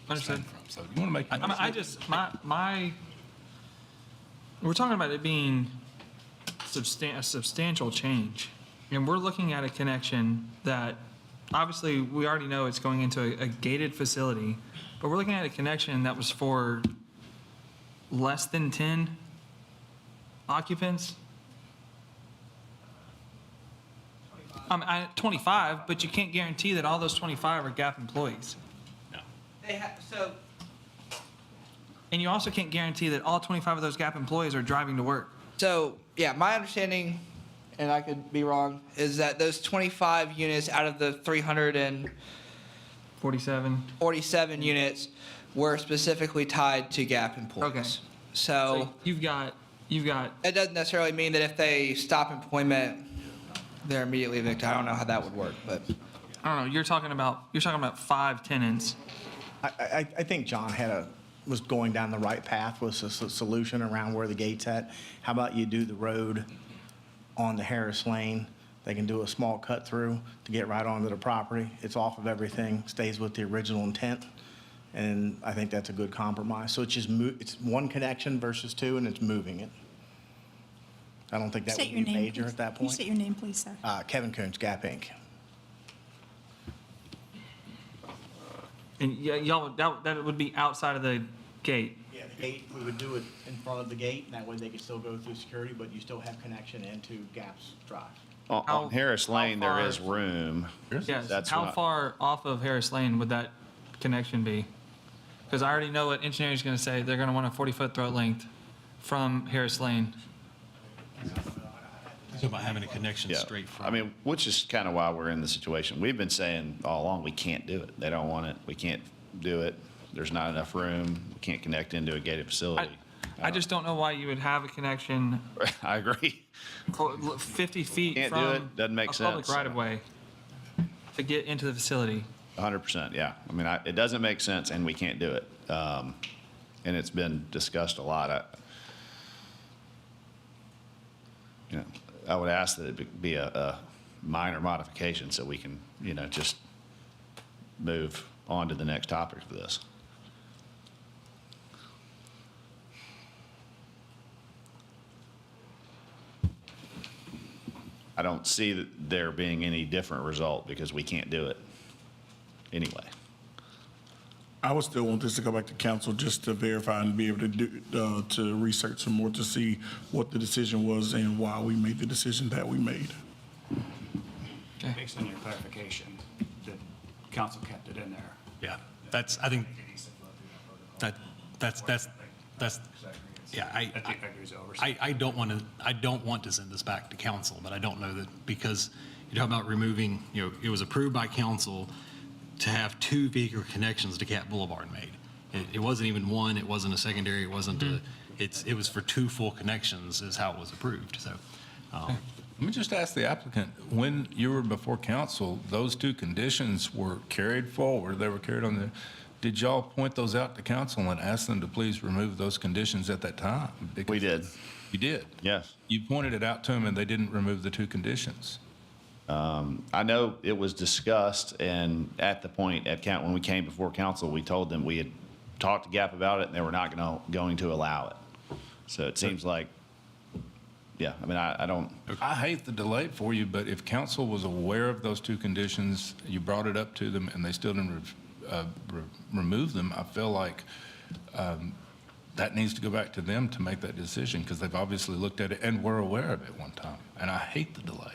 Understood. abstain from. So you want to make? I mean, I just, we're talking about it being a substantial change. And we're looking at a connection that, obviously, we already know it's going into a gated facility, but we're looking at a connection that was for less than 10 occupants. 25, but you can't guarantee that all those 25 are GAP employees. So And you also can't guarantee that all 25 of those GAP employees are driving to work. yeah, my understanding, and I could be wrong, is that those 25 units out of the 347 47. units were specifically tied to Gap employees. Okay. So You've got, it doesn't necessarily mean that if they stop employment, they're immediately evicted. I don't know how that would work, but I don't know, you're talking about 5 tenants. I think John was going down the right path with a solution around where the gate's at. How about you do the road on the Harris Lane? They can do a small cut through to get right onto the property. It's off of everything, stays with the original intent, and I think that's a good compromise. So it's just it's one connection versus two, and it's moving it. I don't think that would State be your name, major please. at that Can you point. state your name, please, sir? Kevin Coons, Gap Inc. And y'all, that would be outside of the gate. Yeah, the gate, we would do it in front of the gate, and that way they could still go through security, but you still have connection into Gap's drive. On Harris Lane, there far- is room. Yes, That's how what- far off of Harris Lane would that connection be? Because I already know what engineering's gonna say, they're gonna want a 40-foot throat length from Harris Lane. It's about having a connection Yeah, straight from. I mean, which is kind of why we're in the situation. We've been saying all along, we can't do it. They don't want it. We can't do it. There's not enough room. We can't connect into a gated facility. I just don't know why you would have a connection I agree. 50 feet Can't do from it. Doesn't make a public sense. right-of-way to get into the facility. 100%, yeah. I mean, it doesn't make sense, and we can't do it. And it's been discussed a lot. I would ask that it be a minor modification so we can, just move on to the next topic for this. I don't see that there being any different result because we can't do it anyway. I would still want this to go back to council just to verify and be able to do, to research some more to see what the decision was and why we made the decision that we made. Based on your clarification, the council kept it in there. Yeah, that's, I think, that's, yeah, I think that goes over. I don't want to send this back to council, but I don't know that, because you're talking about removing, it was approved by council to have 2 vehicular connections to Cat Boulevard made. It wasn't even one, it wasn't a secondary, it wasn't it was for 2 full connections is how it was approved, so. Let me just ask the applicant, when you were before council, those 2 conditions were carried forward, they were carried on the, did y'all point those out to council and ask them to please remove those conditions at that time? Because We did. You did? Yes. You pointed it out to them and they didn't remove the 2 conditions. I know it was discussed, and at the point when we came before council, we told them we had talked to GAP about it, and they were not going to allow it. So it seems like, yeah, I mean, I don't. I hate the delay for you, but if council was aware of those 2 conditions, you brought it up to them, and they still didn't remove them, I feel like that needs to go back to them to make that decision, because they've obviously looked at it and were aware of it one time. And I hate the delay.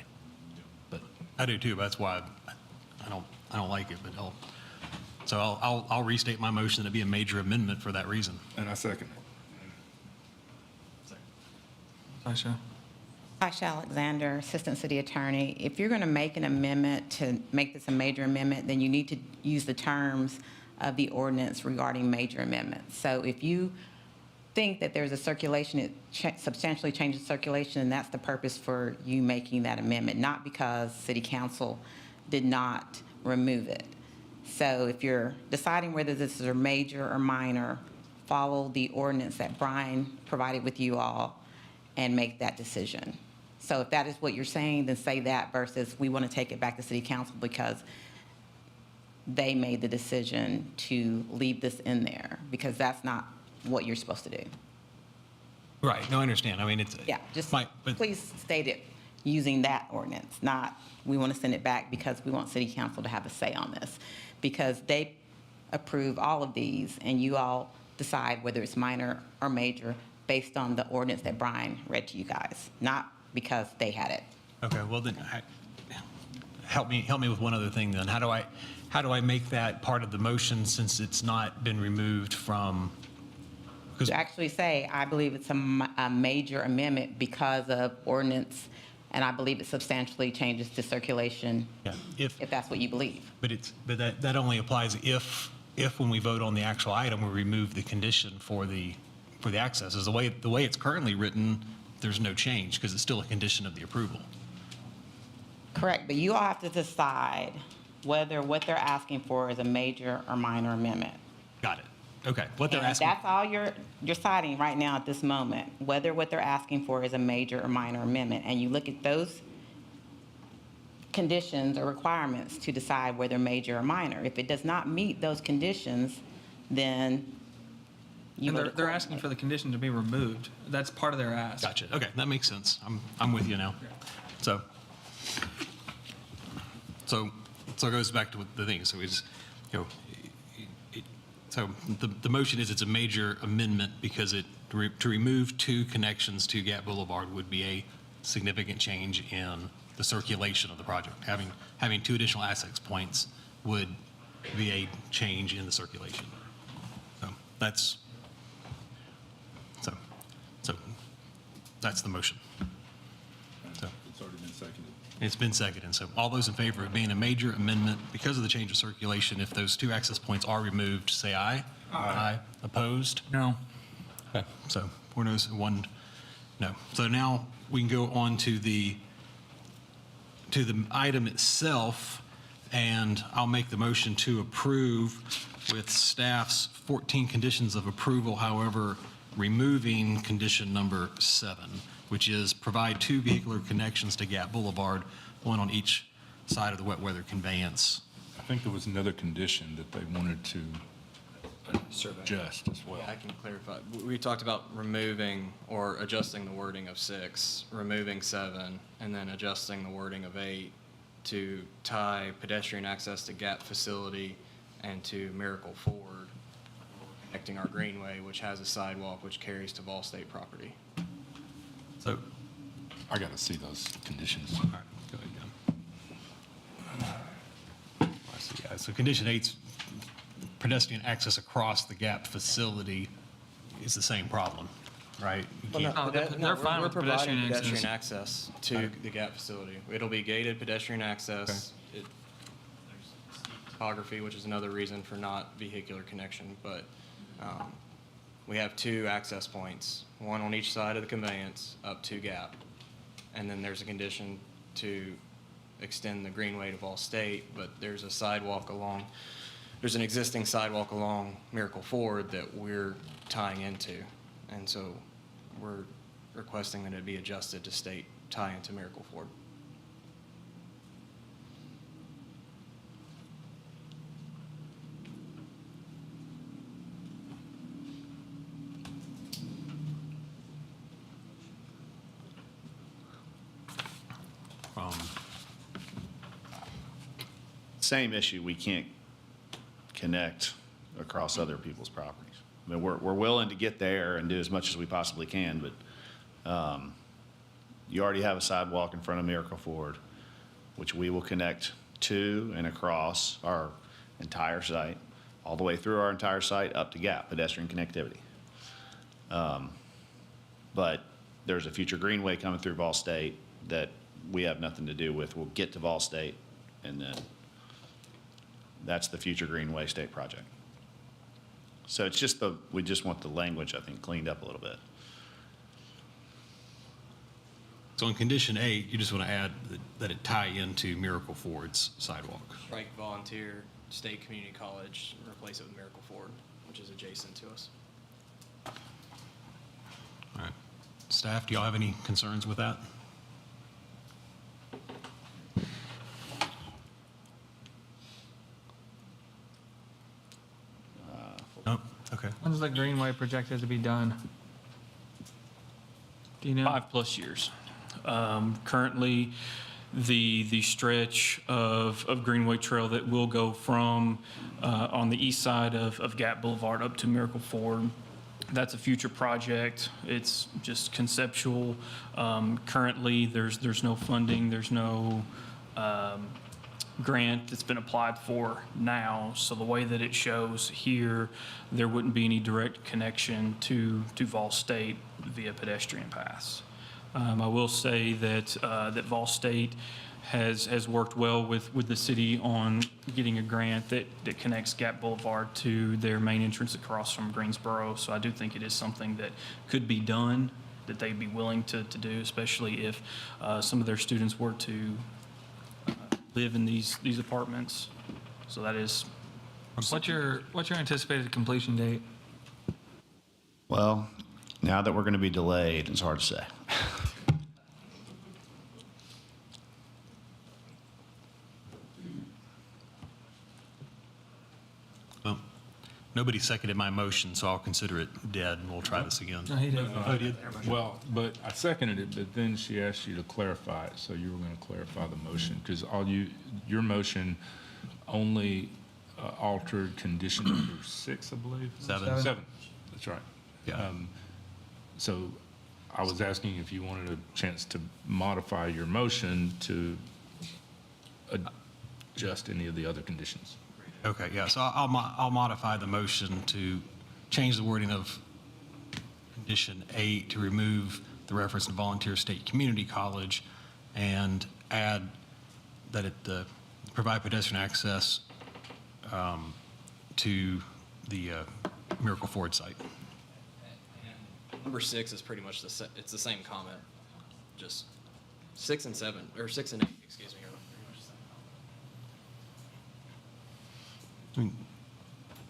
I do too, but that's why I don't like it, but I'll restate my motion to be a major amendment for that reason. And I second it. Sasha? Sasha Alexander, Assistant City Attorney. If you're going to make an amendment to make this a major amendment, then you need to use the terms of the ordinance regarding major amendments. So if you think that there's a circulation, it substantially changes circulation, and that's the purpose for you making that amendment, not because City Council did not remove it. So if you're deciding whether this is a major or minor, follow the ordinance that Brian provided with you all and make that decision. So if that is what you're saying, then say that versus we want to take it back to City Council because they made the decision to leave this in there, because that's not what you're supposed to do. Right, no, I understand. I mean, it's. Yeah, just but please state it using that ordinance, not we want to send it back because we want City Council to have a say on this. Because they approve all of these and you all decide whether it's minor or major based on the ordinance that Brian read to you guys, not because they had it. Okay, well then, help me with one other thing then. How do I make that part of the motion since it's not been removed from? To actually say, I believe it's a major amendment because of ordinance, and I believe it substantially changes the circulation. Yeah, if that's what you believe. But that only applies if when we vote on the actual item, we remove the condition for the access. As the way it's currently written, there's no change because it's still a condition of the approval. Correct, but you all have to decide whether what they're asking for is a major or minor amendment. Got it. Okay, what they're And asking. that's all you're deciding right now at this moment, whether what they're asking for is a major or minor amendment. And you look at those conditions or requirements to decide whether major or minor. If it does not meet those conditions, then you And they're asking for the condition to be removed. That's part of their ask. Gotcha. Okay, that makes sense. I'm with you now. So it goes back to the thing. So we just, so the motion is it's a major amendment because to remove 2 connections to Gap Boulevard would be a significant change in the circulation of the project. Having 2 additional access points would be a change in the circulation. So that's the motion. So It's already been seconded. it's been seconded. So all those in favor of being a major amendment because of the change of circulation, if those 2 access points are removed, say aye. Aye. Opposed? No. Okay. So 4 noes, 1 no. So now we can go on to the item itself, and I'll make the motion to approve with staff's 14 conditions of approval, however, removing condition number 7, which is provide 2 vehicular connections to Gap Boulevard, 1 on each side of the wet weather conveyance. I think there was another condition that they wanted to adjust as well. Yeah, I can clarify. We talked about removing or adjusting the wording of 6, removing 7, and then adjusting the wording of 8 to tie pedestrian access to Gap facility and to Miracle Ford connecting our greenway, which has a sidewalk which carries to Vol State property. So, I got to see those conditions. all right, go ahead, John. I see, yeah. So condition 8's pedestrian access across the GAP facility is the same problem, right? You can't- No, they're fine We're with pedestrian providing access. pedestrian access to the GAP facility. It'll be gated pedestrian access. There's topography, which is another reason for not vehicular connection, but we have 2 access points, one on each side of the conveyance up to GAP. And then there's a condition to extend the greenway to Vol State, but there's an existing sidewalk along Miracle Ford that we're tying into. And so we're requesting that it be adjusted to state tie into Miracle Ford. Same issue, we can't connect across other people's properties. I mean, we're willing to get there and do as much as we possibly can, but you already have a sidewalk in front of Miracle Ford, which we will connect to and across our entire site, all the way through our entire site up to GAP, pedestrian connectivity. But there's a future greenway coming through Vol State that we have nothing to do with. We'll get to Vol State, and then that's the future greenway state project. So it's just we just want the language, I think, cleaned up a little bit. So in condition 8, you just want to add that it tie into Miracle Ford's sidewalk. Strike volunteer, State Community College, and replace it with Miracle Ford, which is adjacent to us. All right. Staff, do y'all have any concerns with that? No? Okay. When's the greenway projected to be done? Do you know? 5+ years. Currently, the stretch of Greenway Trail that will go from on the east side of Gap Boulevard up to Miracle Ford, that's a future project. It's just conceptual. Currently, there's no funding, there's no grant that's been applied for now. So the way that it shows here, there wouldn't be any direct connection to Vol State via pedestrian paths. I will say that that Vol State has worked well with the city on getting a grant that connects Gap Boulevard to their main entrance across from Greensboro. So I do think it is something that could be done, that they'd be willing to do, especially if some of their students were to live in these apartments. So that is. What's your anticipated completion date? Well, now that we're going to be delayed, it's hard to say. Well, nobody seconded my motion, so I'll consider it dead, and we'll try this again. No, he did. Oh, did? Well, but I seconded it, but then she asked you to clarify it, so you were going to clarify the motion, because your motion only altered condition number 6, I believe? 7. 7, that's right. Yeah. So I was asking if you wanted a chance to modify your motion to adjust any of the other conditions. Okay, yeah, so I'll modify the motion to change the wording of condition 8 to remove the reference to Volunteer State Community College and add that it provide pedestrian access to the Miracle Ford site. Number 6 is pretty much it's the same comment, just 6 and 7, or 6 and 8, excuse me. Are pretty much the same comment. I mean,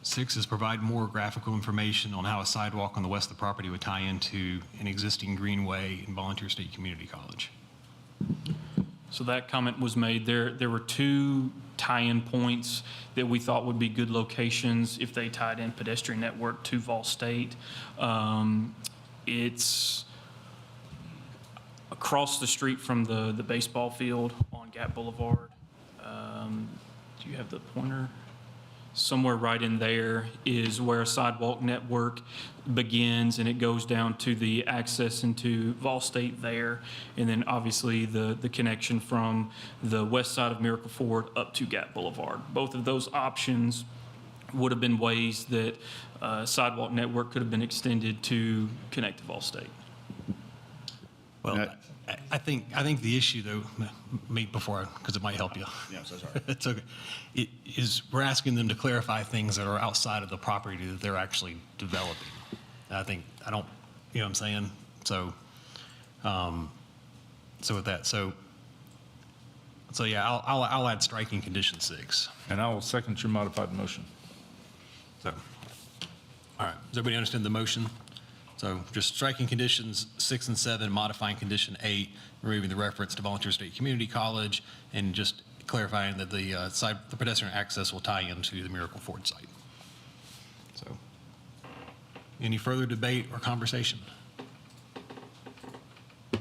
6 is provide more graphical information on how a sidewalk on the west of the property would tie into an existing greenway in Volunteer State Community College. So that comment was made. There were 2 tie-in points that we thought would be good locations if they tied in pedestrian network to Vol State. It's across the street from the baseball field on Gap Boulevard. Do you have the pointer? somewhere right in there is where a sidewalk network begins, and it goes down to the access into Vol State there, and then obviously the connection from the west side of Miracle Ford up to Gap Boulevard. Both of those options would have been ways that sidewalk network could have been extended to connect to Vol State. Well, I think the issue, though, because it might help you. Yeah, so sorry. It's okay. It is, we're asking them to clarify things that are outside of the property that they're actually developing. And I don't, you know what I'm saying? So, with that, so yeah, I'll add striking condition 6. And I will second your modified motion. So, all right, does everybody understand the motion? So just striking conditions 6 and 7, modifying condition 8, removing the reference to Volunteer State Community College, and just clarifying that the pedestrian access will tie into the Miracle Ford site. So, any further debate or conversation?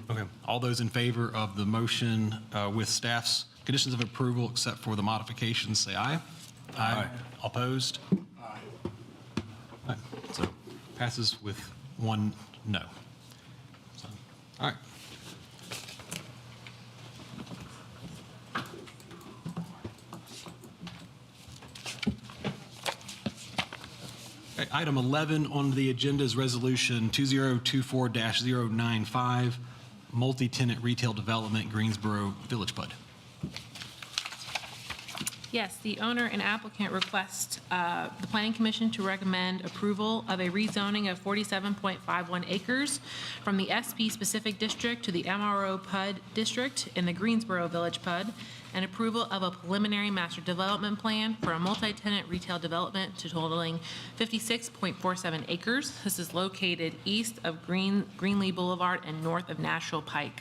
Okay, all those in favor of the motion with staff's conditions of approval except for the modifications, say aye. Aye. Opposed? Aye. So passes with 1 no. So, all right. Okay, item 11 on the agenda is Resolution 2024-095, multi-tenant retail development, Greensboro Village PUD. Yes, the owner and applicant request the Planning Commission to recommend approval of a rezoning of 47.51 acres from the SP specific district to the MRO PUD district in the Greensboro Village PUD, and approval of a preliminary master development plan for a multi-tenant retail development to totaling 56.47 acres. This is located east of Greenlee Boulevard and north of Nashville Pike.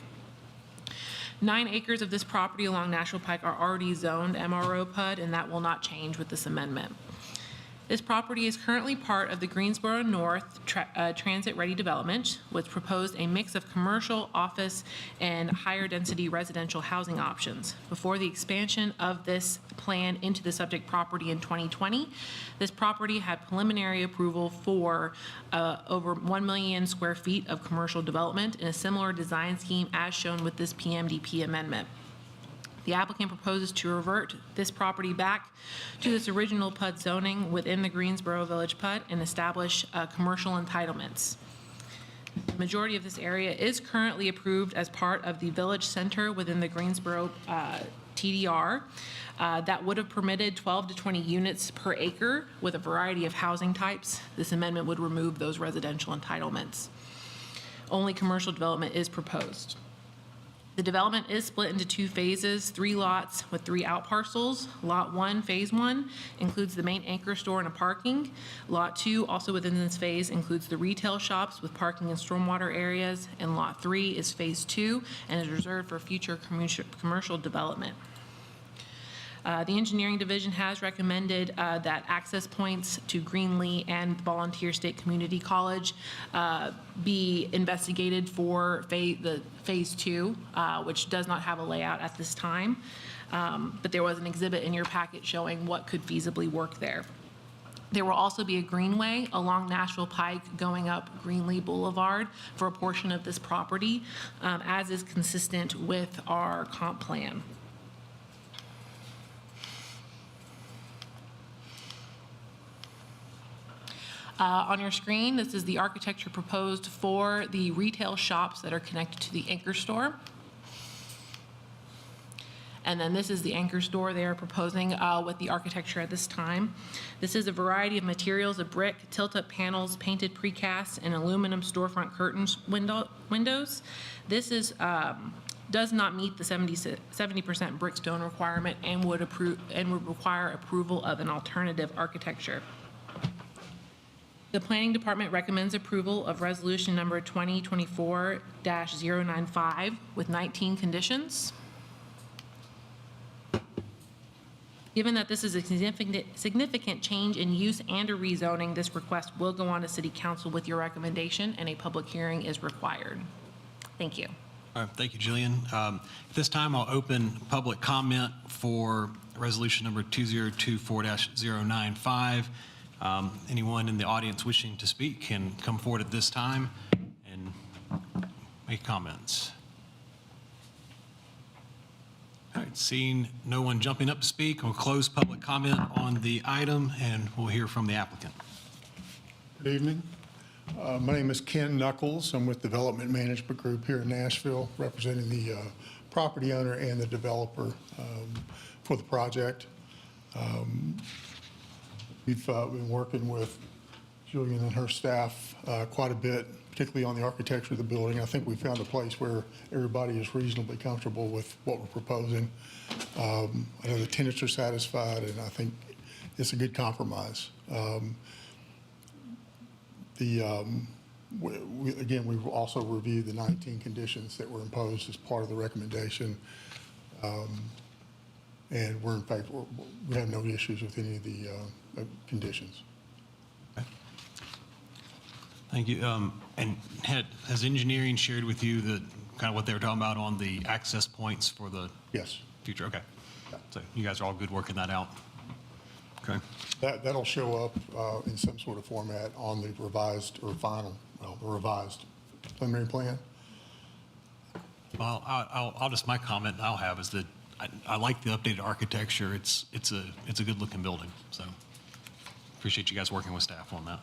9 acres of this property along Nashville Pike are already zoned MRO PUD, and that will not change with this amendment. This property is currently part of the Greensboro North transit-ready development, which proposed a mix of commercial, office, and higher-density residential housing options. Before the expansion of this plan into the subject property in 2020, this property had preliminary approval for over 1 million square feet of commercial development in a similar design scheme as shown with this PMDP amendment. The applicant proposes to revert this property back to this original PUD zoning within the Greensboro Village PUD and establish commercial entitlements. The majority of this area is currently approved as part of the Village Center within the Greensboro TDR that would have permitted 12 to 20 units per acre with a variety of housing types. This amendment would remove those residential entitlements. Only commercial development is proposed. The development is split into 2 phases, 3 lots with 3 outparcels. Lot 1, Phase 1, includes the main anchor store and a parking. Lot 2, also within this phase, includes the retail shops with parking and stormwater areas. And Lot 3 is Phase 2 and is reserved for future commercial development. The engineering division has recommended that access points to Greenlee and Volunteer State Community College be investigated for Phase 2, which does not have a layout at this time. But there was an exhibit in your packet showing what could feasibly work there. There will also be a greenway along Nashville Pike going up Greenlee Boulevard for a portion of this property, as is consistent with our comp plan. On your screen, this is the architecture proposed for the retail shops that are connected to the anchor store. And then this is the anchor store they are proposing with the architecture at this time. This is a variety of materials of brick, tilt-up panels, painted precast, and aluminum storefront curtains windows. This is does not meet the 70% brickstone requirement and would require approval of an alternative architecture. The Planning Department recommends approval of Resolution Number 2024-095 with 19 conditions. Given that this is a significant change in use and a rezoning, this request will go on to City Council with your recommendation, and a public hearing is required. Thank you. All right, thank you, Jillian. At this time, I'll open public comment for resolution number 2024-095. Anyone in the audience wishing to speak can come forward at this time and make comments. All right, seeing no one jumping up to speak, we'll close public comment on the item, and we'll hear from the applicant. Good evening. My name is Ken Knuckles. I'm with Development Management Group here in Nashville, representing the property owner and the developer for the project. We've been working with Julian and her staff quite a bit, particularly on the architecture of the building. I think we found a place where everybody is reasonably comfortable with what we're proposing. I know the tenants are satisfied, and I think it's a good compromise. Again, we've also reviewed the 19 conditions that were imposed as part of the recommendation, and we're in fact, we have no issues with any of the conditions. Thank you. And has engineering shared with you the kind of what they were talking about on the access points for the future? Okay. So you guys are all good working that out? Okay. That'll show up in some sort of format on the revised or final, well, the revised preliminary plan. Well, I'll just, my comment I'll have is that I like the updated architecture. It's a good looking building. So appreciate you guys working with staff on that.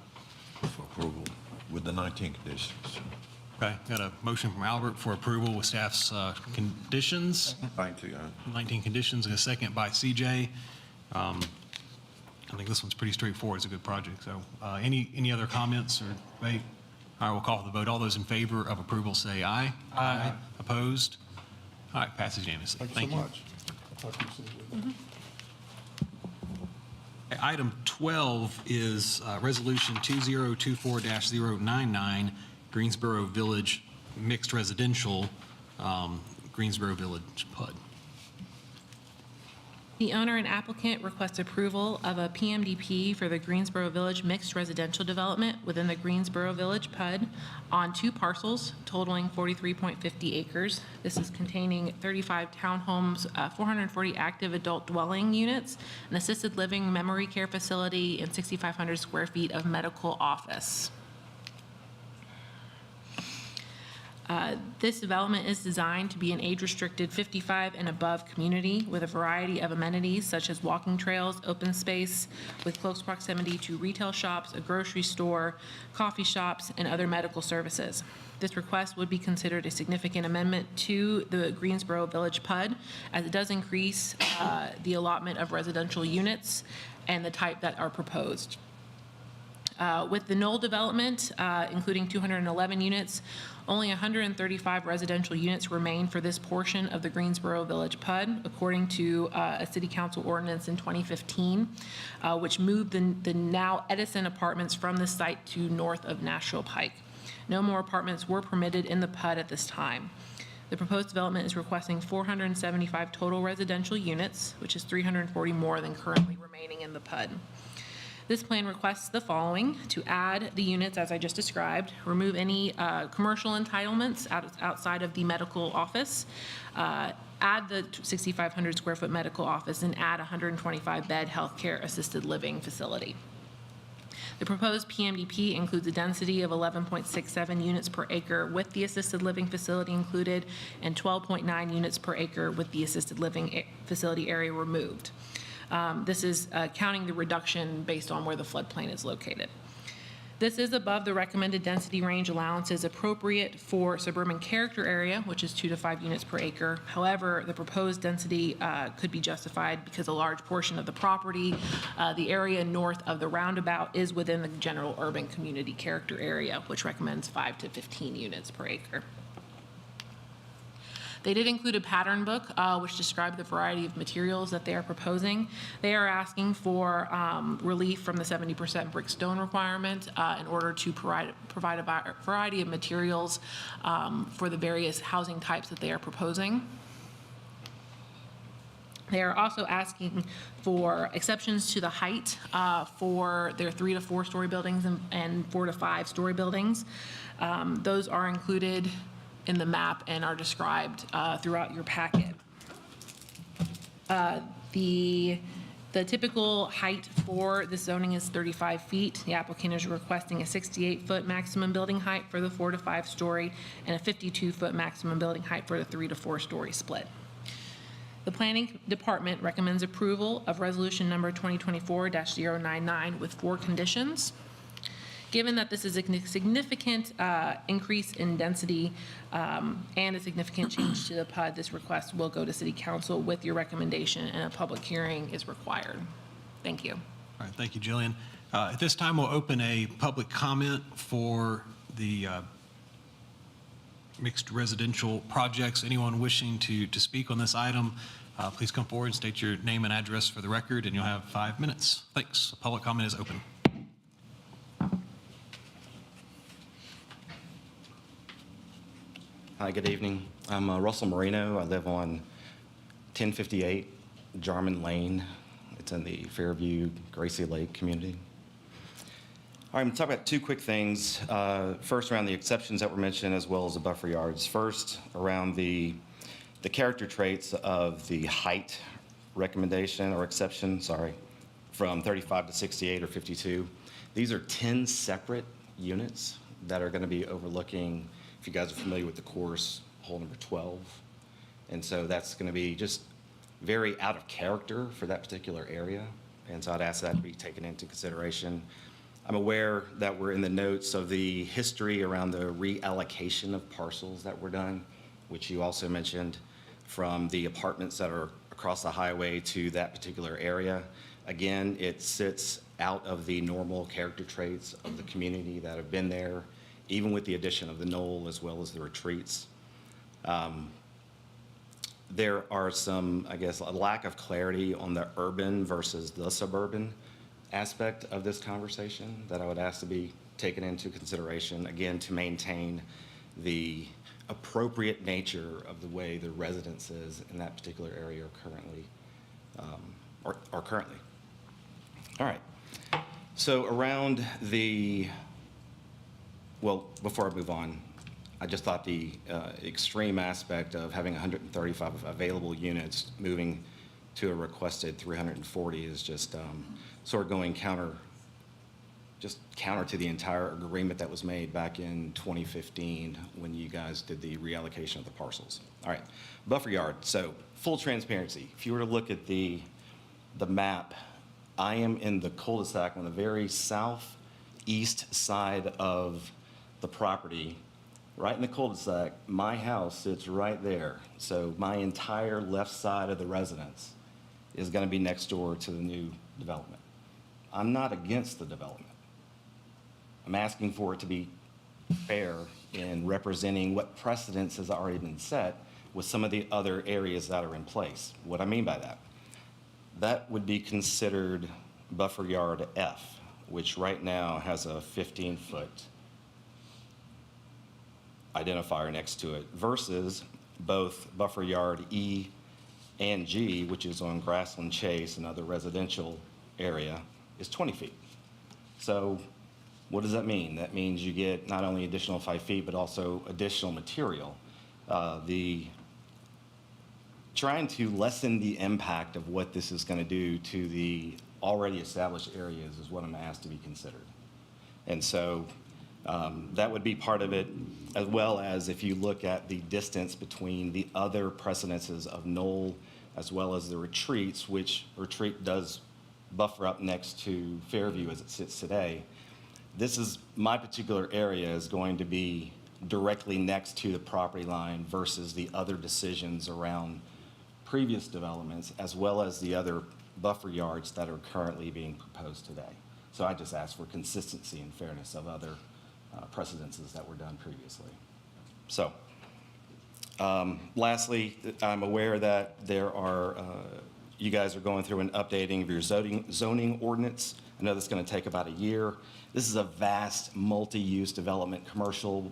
For approval with the 19 conditions. Okay, got a motion from Albert for approval with staff's conditions. 19 conditions, and a second by CJ. I think this one's pretty straightforward. It's a good project. So any other comments or debate? All right, we'll call for the vote. All those in favor of approval say aye. Aye. Opposed? All right, passes unanimously. Thank you so much. Talk to you soon. Okay, item 12 is resolution 2024-099, Greensboro Village Mixed Residential, Greensboro Village PUD. The owner and applicant request approval of a PMDP for the Greensboro Village Mixed Residential Development within the Greensboro Village PUD on 2 parcels totaling 43.50 acres. This is containing 35 townhomes, 440 active adult dwelling units, an assisted living memory care facility, and 6,500 square feet of medical office. This development is designed to be an age-restricted 55 and above community with a variety of amenities such as walking trails, open space with close proximity to retail shops, a grocery store, coffee shops, and other medical services. This request would be considered a significant amendment to the Greensboro Village PUD, as it does increase the allotment of residential units and the type that are proposed. With the Knoll development, including 211 units, only 135 residential units remain for this portion of the Greensboro Village PUD, according to a city council ordinance in 2015, which moved the now Edison apartments from the site to north of Nashville Pike. No more apartments were permitted in the PUD at this time. The proposed development is requesting 475 total residential units, which is 340 more than currently remaining in the PUD. This plan requests the following: to add the units as I just described, remove any commercial entitlements outside of the medical office, add the 6,500 square foot medical office, and add a 125 bed healthcare assisted living facility. The proposed PMDP includes a density of 11.67 units per acre with the assisted living facility included, and 12.9 units per acre with the assisted living facility area removed. This is counting the reduction based on where the floodplain is located. This is above the recommended density range allowances appropriate for suburban character area, which is 2 to 5 units per acre. However, the proposed density could be justified because a large portion of the property, the area north of the roundabout, is within the general urban community character area, which recommends 5 to 15 units per acre. They did include a pattern book which described the variety of materials that they are proposing. They are asking for relief from the 70% brick stone requirement in order to provide a variety of materials for the various housing types that they are proposing. They are also asking for exceptions to the height for their 3 to 4 story buildings and 4 to 5 story buildings. Those are included in the map and are described throughout your packet. The typical height for this zoning is 35 feet. The applicant is requesting a 68-foot maximum building height for the 4 to 5 story and a 52-foot maximum building height for the 3 to 4 story split. The Planning Department recommends approval of resolution number 2024-099 with 4 conditions. Given that this is a significant increase in density and a significant change to the PUD, this request will go to City Council with your recommendation, and a public hearing is required. Thank you. All right, thank you, Jillian. At this time, we'll open a public comment for the mixed residential projects. Anyone wishing to speak on this item, please come forward and state your name and address for the record, and you'll have 5 minutes. Thanks. Public comment is open. Hi, good evening. I'm Russell Marino. I live on 1058 Jarman Lane. It's in the Fairview, Gracie Lake community. All right, I'm going to talk about 2 quick things. First, around the exceptions that were mentioned, as well as the buffer yards. First, around the character traits of the height recommendation or exception, from 35 to 68 or 52. These are 10 separate units that are going to be overlooking, if you guys are familiar with the course, hole number 12. And so that's going to be just very out of character for that particular area. And so I'd ask that to be taken into consideration. I'm aware that we're in the notes of the history around the reallocation of parcels that were done, which you also mentioned, from the apartments that are across the highway to that particular area. Again, it sits out of the normal character traits of the community that have been there, even with the addition of the knoll as well as the retreats. There are some, I guess, a lack of clarity on the urban versus the suburban aspect of this conversation that I would ask to be taken into consideration, again, to maintain the appropriate nature of the way the residences in that particular area are currently. All right. So around well, before I move on, I just thought the extreme aspect of having 135 available units moving to a requested 340 is just sort of going counter to the entire agreement that was made back in 2015 when you guys did the reallocation of the parcels. All right, buffer yard. So full transparency, if you were to look at the map, I am in the cul-de-sac on the very southeast side of the property, right in the cul-de-sac. My house sits right there. So my entire left side of the residence is going to be next door to the new development. I'm not against the development. I'm asking for it to be fair in representing what precedence has already been set with some of the other areas that are in place. What I mean by that, that would be considered buffer yard F, which right now has a 15-foot identifier next to it, versus both buffer yard E and G, which is on Grassland Chase, another residential area, is 20 feet. So what does that mean? That means you get not only additional 5 feet, but also additional material. Trying to lessen the impact of what this is going to do to the already established areas is what I'm asked to be considered. And so that would be part of it, as well as if you look at the distance between the other precedences of Knoll as well as the retreats, which retreat does buffer up next to Fairview as it sits today. This is, my particular area is going to be directly next to the property line versus the other decisions around previous developments, as well as the other buffer yards that are currently being proposed today. So I just ask for consistency and fairness of other precedences that were done previously. So lastly, I'm aware that there are, you guys are going through an updating of your zoning ordinance. I know that's going to take about a year. This is a vast multi-use development, commercial,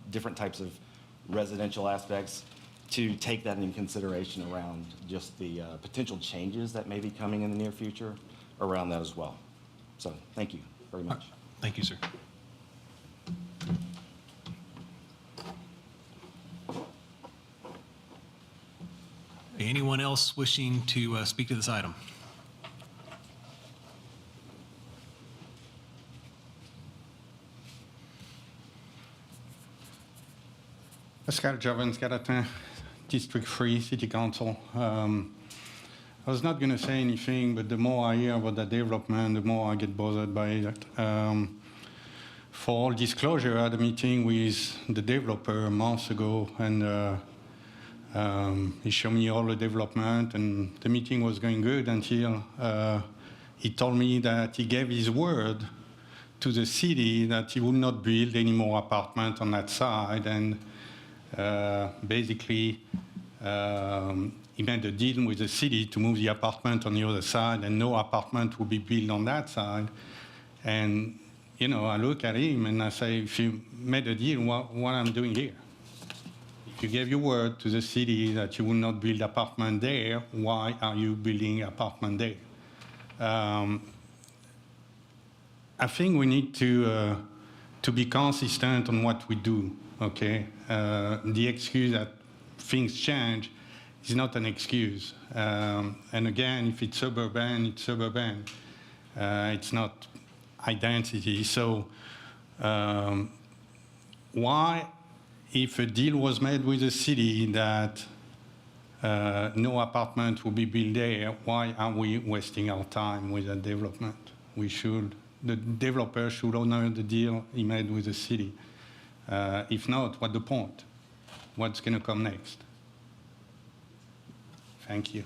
different types of residential aspects, to take that into consideration around just the potential changes that may be coming in the near future around that as well. So thank you very much. Thank you, sir. Anyone else wishing to speak to this item? Pascal Jovens, Gallatin, District 3, City Council. I was not going to say anything, but the more I hear about that development, the more I get bothered by it. For all disclosure, I had a meeting with the developer months ago, and he showed me all the development, and the meeting was going good until he told me that he gave his word to the city that he would not build any more apartments on that side, and basically he made a deal with the city to move the apartment on the other side, and no apartment would be built on that side. And you know, I look at him and I say, if you made a deal, what I'm doing here? If you gave your word to the city that you will not build apartment there, why are you building apartment there? I think we need to be consistent on what we do, okay? The excuse that things change is not an excuse. And again, if it's suburban, it's suburban. It's not identity. So why, if a deal was made with the city that no apartment will be built there, why are we wasting our time with that development? The developer should honor the deal he made with the city. If not, what's the point? What's going to come next? Thank you.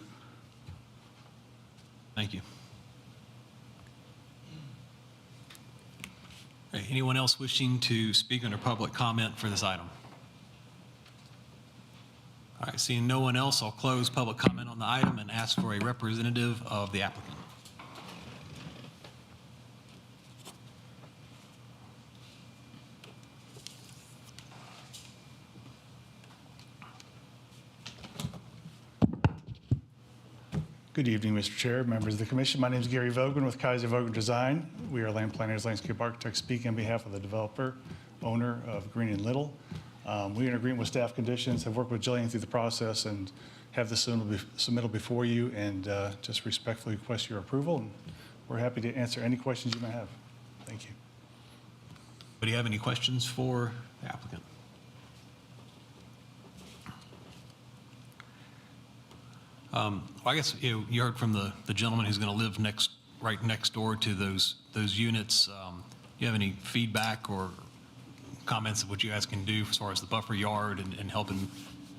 Thank you. Okay, anyone else wishing to speak under public comment for this item? All right, seeing no one else, I'll close public comment on the item and ask for a representative of the applicant. Good evening, Mr. Chair, members of the commission. My name is Gary Vogan with Kaiser Vogan Design. We are land planners, landscape architects, speaking on behalf of the developer, owner of Green and Little. We are in agreement with staff conditions, have worked with Jillian through the process, and have the submittal before you, and just respectfully request your approval. And we're happy to answer any questions you may have. Thank you. Do you have any questions for the applicant? Well, I guess you heard from the gentleman who's going to live right next door to those units. You have any feedback or comments of what you guys can do as far as the buffer yard and helping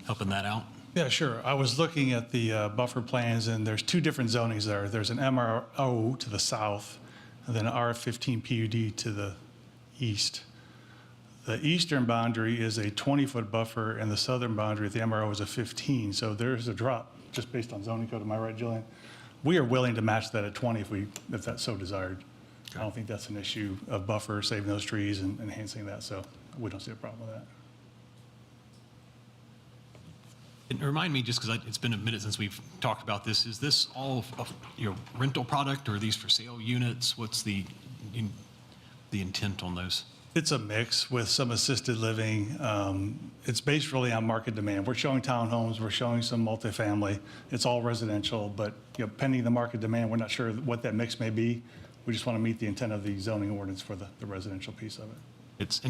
that out? Yeah, sure. I was looking at the buffer plans, and there's two different zonings there. There's an MRO to the south, and then an RF15 PUD to the east. The eastern boundary is a 20-foot buffer, and the southern boundary at the MRO is a 15. So there's a drop just based on zoning code. Am I right, Jillian? We are willing to match that at 20 if that's so desired. I don't think that's an issue of buffer, saving those trees and enhancing that. So we don't see a problem with that. And remind me, just because it's been a minute since we've talked about this, is this all your rental product, or are these for sale units? What's the intent on those? It's a mix with some assisted living. It's based really on market demand. We're showing townhomes, we're showing some multifamily. It's all residential, but pending the market demand, we're not sure what that mix may be. We just want to meet the intent of the zoning ordinance for the residential piece of it. It's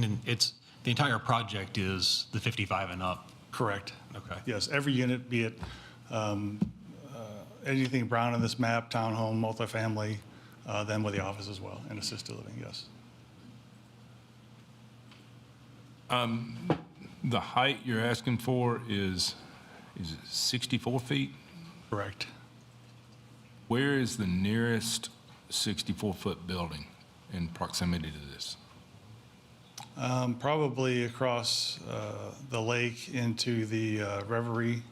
the entire project is the 55 and up. Correct. Okay. Yes, every unit, be it anything brown on this map, townhome, multifamily, then with the office as well, and assisted living, yes. The height you're asking for is it 64 feet? Correct. Where is the nearest 64-foot building in proximity to this? Probably across the lake into the Reverie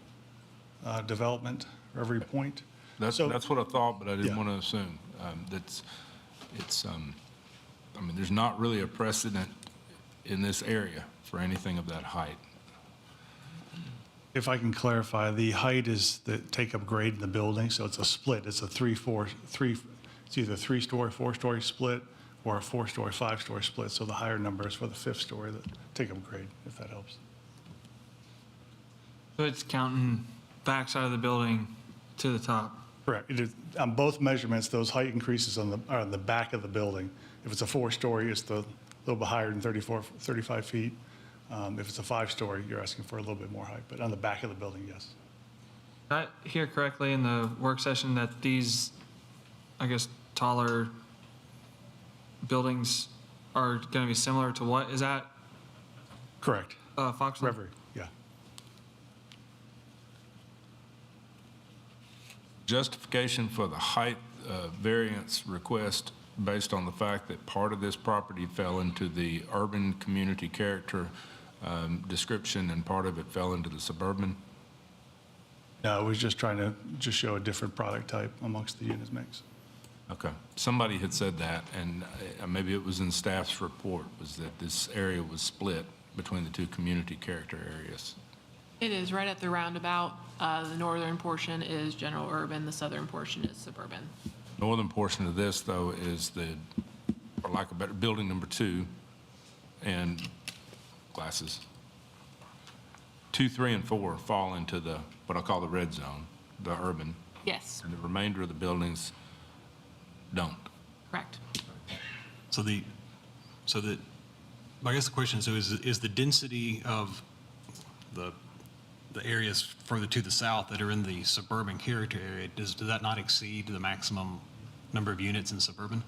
development, Reverie Point. That's what I thought, but I didn't want to assume. I mean, there's not really a precedent in this area for anything of that height. If I can clarify, the height is the take-up grade in the building, so it's a split. It's a it's either a 3-story, 4-story split, or a 4-story, 5-story split. So the higher number is for the 5th story, the take-up grade, if that helps. So it's counting backside of the building to the top. Correct. It is, on both measurements, those height increases are on the back of the building. If it's a 4-story, it's a little bit higher than 35 feet. If it's a 5-story, you're asking for a little bit more height, but on the back of the building, yes. Did I hear correctly in the work session that these, I guess, taller buildings are going to be similar to what? Is that Correct. Foxland? Reverie, yeah. Justification for the height variance request based on the fact that part of this property fell into the urban community character description and part of it fell into the suburban? No, we was just trying to just show a different product type amongst the units mix. Okay. Somebody had said that, and maybe it was in staff's report, was that this area was split between the two community character areas. It is right at the roundabout. The northern portion is general urban, the southern portion is suburban. Northern portion of this, though, is the, for lack of a better, building number 2 and glasses. 2, 3, and 4 fall into the, what I call the red zone, the urban, Yes, and the remainder of the buildings don't. correct. I guess the question is the density of the areas further to the south that are in the suburban character area, does that not exceed the maximum number of units in suburban?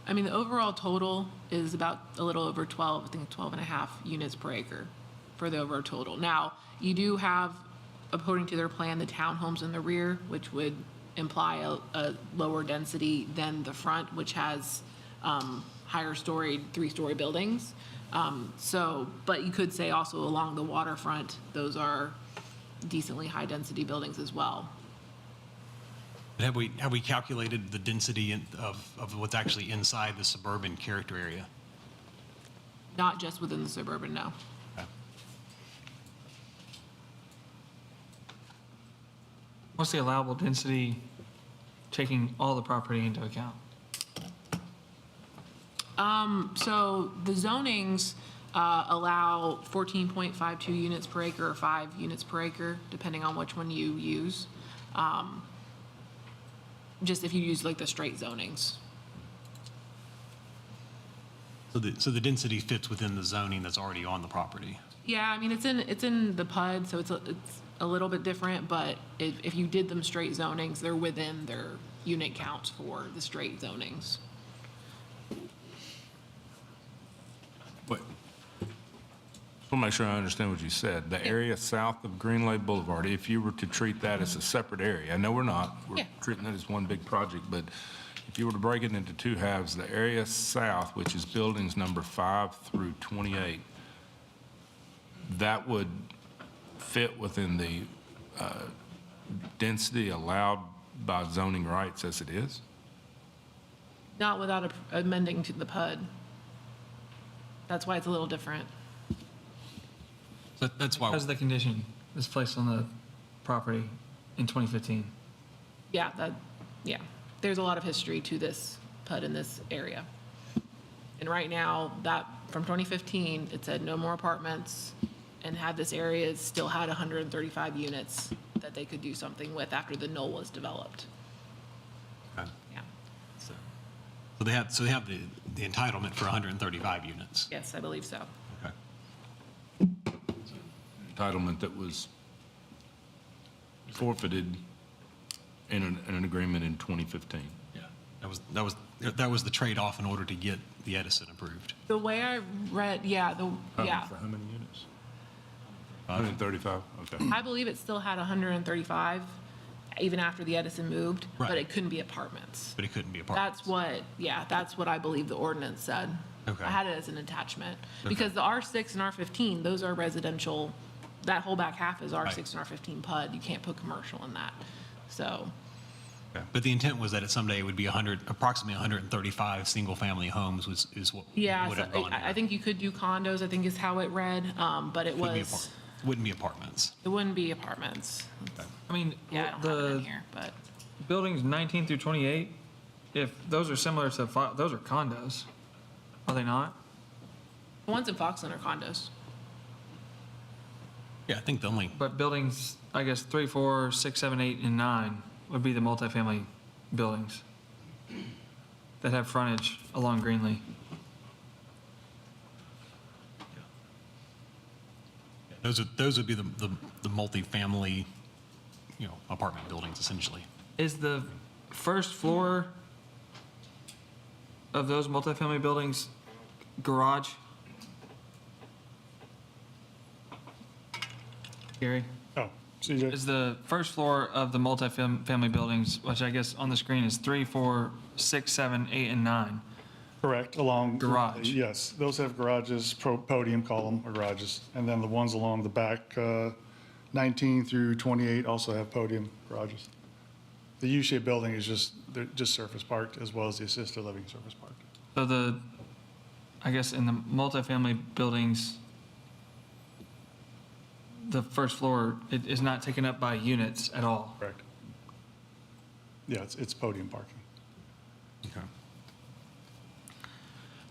I mean, the overall total is about a little over 12, I think 12 and a half units per acre for the overall total. Now, you do have, according to their plan, the townhomes in the rear, which would imply a lower density than the front, which has higher storied 3-story buildings. But you could say also along the waterfront, those are decently high-density buildings as well. Have we calculated the density of what's actually inside the suburban character area? Not just within the suburban, no. What's the allowable density, taking all the property into account? So the zonings allow 14.52 units per acre or 5 units per acre, depending on which one you use. Just if you use like the straight zonings. So the density fits within the zoning that's already on the property? Yeah, I mean, it's in the PUD, so it's a little bit different, but if you did them straight zonings, they're within their unit counts for the straight zonings. Wait. I want to make sure I understand what you said. The area south of Greenway Boulevard, if you were to treat that as a separate area, I know we're not, we're treating that as one big project, but if you were to break it into 2 halves, the area south, which is buildings number 5 through 28, that would fit within the density allowed by zoning rights as it is? Not without amending to the PUD. That's why it's a little different. That's why. How's the condition that's placed on the property in 2015? Yeah, there's a lot of history to this PUD in this area. And right now, that from 2015, it said no more apartments, and had this area still had 135 units that they could do something with after the knoll was developed. Okay. Yeah. So they have the entitlement for 135 units? Yes, I believe so. Okay. Entitlement that was forfeited in an agreement in 2015. Yeah, that was the trade-off in order to get the Edison approved. The way I read, yeah. For how many units? 135, okay. I believe it still had 135, even after the Edison moved, but it couldn't be apartments. But it couldn't be apartments. That's what I believe the ordinance said. Okay. I had it as an attachment. Because the R6 and R15, those are residential, that whole back half is R6 and R15 PUD. You can't put commercial in that, so. Okay. But the intent was that someday it would be approximately 135 single-family homes is what Yeah, would so have gone. I think you could do condos, I think is how it read, but it Wouldn't be apartments. it wouldn't be apartments. I mean, Yeah, I don't have it in here, but. buildings 19 through 28, if those are similar to, those are condos, are they not? The ones in Foxland are condos. Yeah, I think the only, But buildings, I guess 3, 4, 6, 7, 8, and 9 would be the multifamily buildings that have frontage along Greenlee. those would be the multifamily, apartment buildings essentially. Is the first floor of those multifamily buildings garage? Gary? Oh, CJ? Is the first floor of the multifamily buildings, which I guess on the screen is 3, 4, 6, 7, 8, and 9? Correct, along. Garage. Yes, those have garages, podium column or garages. And then the ones along the back, 19 through 28 also have podium garages. The U-shaped building is they're just surface parked as well as the assisted living surface parked. So I guess in the multifamily buildings, the first floor is not taken up by units at all. Correct. Yeah, it's podium parking. Okay.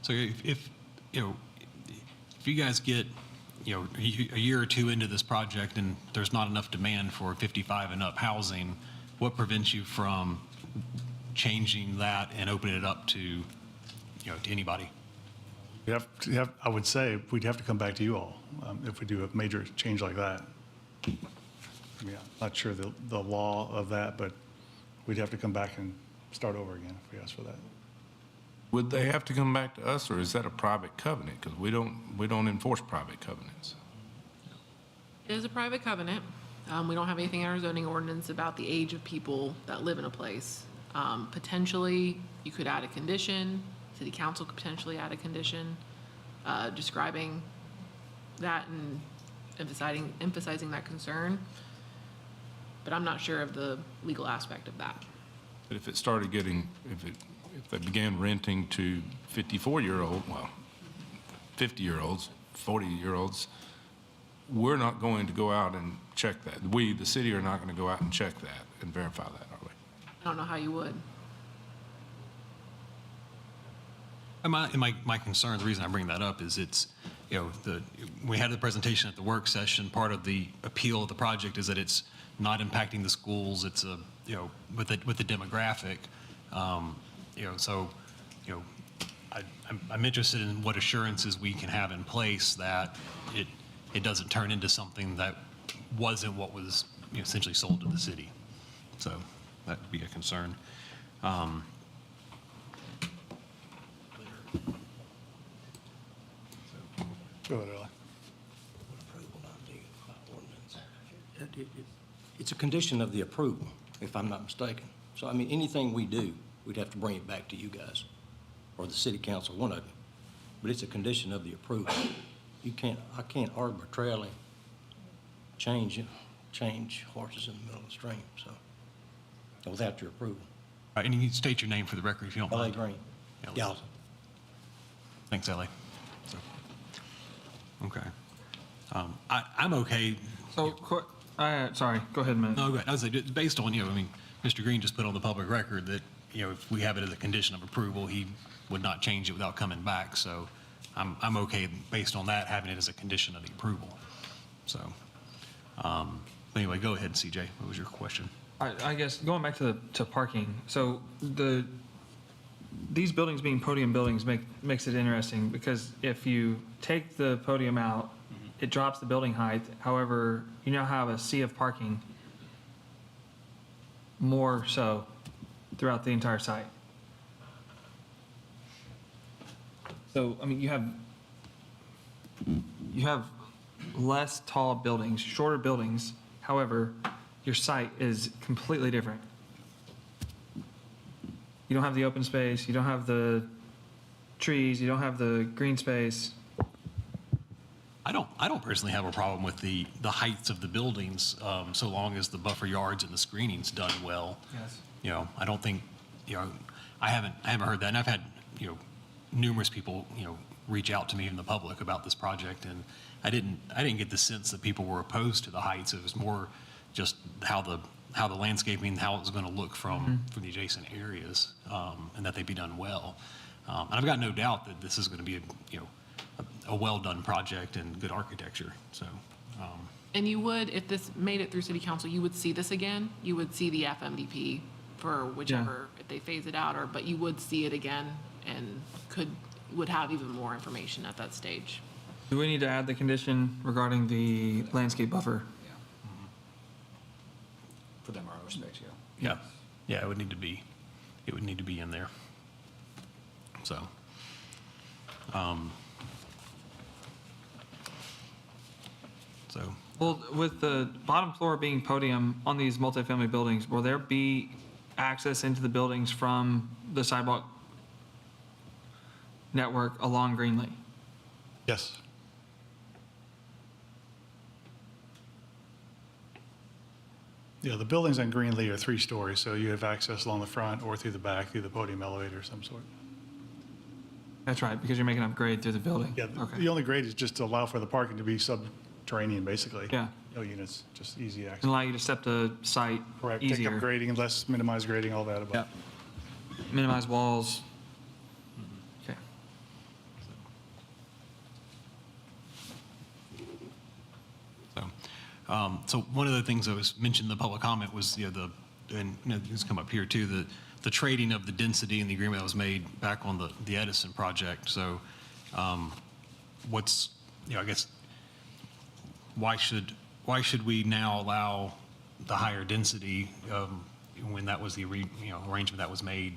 So if you guys get, a year or two into this project and there's not enough demand for 55 and up housing, what prevents you from changing that and opening it up to, to anybody? I would say we'd have to come back to you all if we do a major change like that. I mean, I'm not sure the law of that, but we'd have to come back and start over again if we asked for that. Would they have to come back to us, or is that a private covenant? Because we don't enforce private covenants. It is a private covenant. We don't have anything in our zoning ordinance about the age of people that live in a place. Potentially, you could add a condition, city council could potentially add a condition describing that and emphasizing that concern. But I'm not sure of the legal aspect of that. But if it started if they began renting to 50-year-olds, 40-year-olds, we're not going to go out and check that. We, the city, are not going to go out and check that and verify that, are we? I don't know how you would. And my concern, the reason I bring that up is we had the presentation at the work session. Part of the appeal of the project is that it's not impacting the schools. It's with the demographic. I'm interested in what assurances we can have in place that it doesn't turn into something that wasn't what was essentially sold to the city. So that would be a concern. Go ahead, Eli. It's a condition of the approval, if I'm not mistaken. So, I mean, anything we do, we'd have to bring it back to you guys, or the city council, one of them. But it's a condition of the approval. I can't arbitrarily change horses in the middle of the stream, so, without your approval. All right, and you need to state your name for the record if you don't L.A. mind. Green, Gallatin. Thanks, Ellie. Okay. I'm okay. So, sorry, go ahead, man. No, go ahead. I was like, based on, Mr. Green just put on the public record that, if we have it as a condition of approval, he would not change it without coming back. So I'm okay based on that, having it as a condition of the approval. So, anyway, go ahead, CJ. What was your question? I guess going back to parking. So these buildings being podium buildings makes it interesting because if you take the podium out, it drops the building height. However, you now have a sea of parking, more so throughout the entire site. So, I mean, you have less tall buildings, shorter buildings. However, your site is completely different. You don't have the open space, you don't have the trees, you don't have the green space. I don't personally have a problem with the heights of the buildings, so long as the buffer yards and the screening's done well. Yes. I don't think, I haven't heard that, and I've had, numerous people, reach out to me in the public about this project, and I didn't get the sense that people were opposed to the heights. It was more just how the landscaping, how it was going to look from the adjacent areas, and that they'd be done well. And I've got no doubt that this is going to be a well-done project and good architecture. So And you would, if this made it through city council, you would see this again? You would see the FMDP for whichever, if they phase it out, but you would see it again and would have even more information at that stage. Do we need to add the condition regarding the landscape buffer? For them, our respects, Yeah, yeah, it would need to be in there. So, Well, with the bottom floor being podium on these multifamily buildings, will there be access into the buildings from the sidewalk network along Greenlee? Yes. Yeah, the buildings on Greenlee are 3 stories, so you have access along the front or through the back, through the podium elevator of some sort. That's right, because you're making an upgrade through the building. Yeah, Okay. the only grade is just to allow for the parking to be subterranean, basically. Yeah. No units, just easy access. And allow you to step the site Correct. Take easier. up grading, less minimize grading, all that about. Yep. Minimize walls. Okay. So one of the things that was mentioned in the public comment was, and it's come up here too, the trading of the density and the agreement that was made back on the Edison project. So I guess, why should we now allow the higher density when that was the arrangement that was made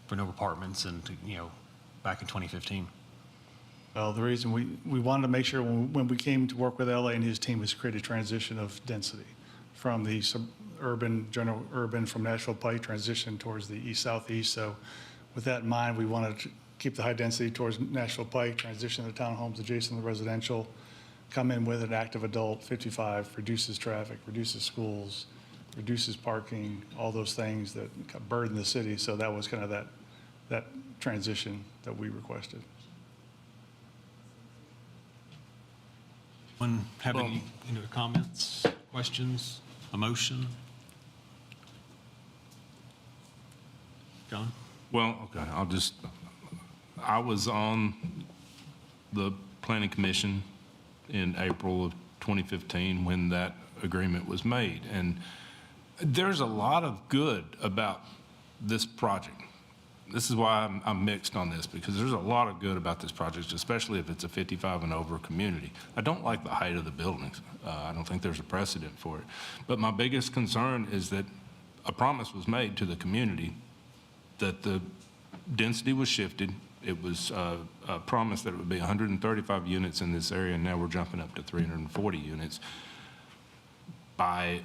for no apartments and back in 2015? Well, the reason we wanted to make sure when we came to work with LA and his team was to create a transition of density from the general urban from Nashville Pike transition towards the east-southeast. So with that in mind, we wanted to keep the high density towards Nashville Pike, transition the townhomes adjacent to the residential, come in with an active adult, 55, reduces traffic, reduces schools, reduces parking, all those things that burden the city. So that was kind of that transition that we requested. Anyone have any comments, questions, a motion? John? Well, okay, I was on the planning commission in April of 2015 when that agreement was made. And there's a lot of good about this project. This is why I'm mixed on this, because there's a lot of good about this project, especially if it's a 55 and over community. I don't like the height of the buildings. I don't think there's a precedent for it. But my biggest concern is that a promise was made to the community that the density was shifted. It was a promise that it would be 135 units in this area, and now we're jumping up to 340 units. By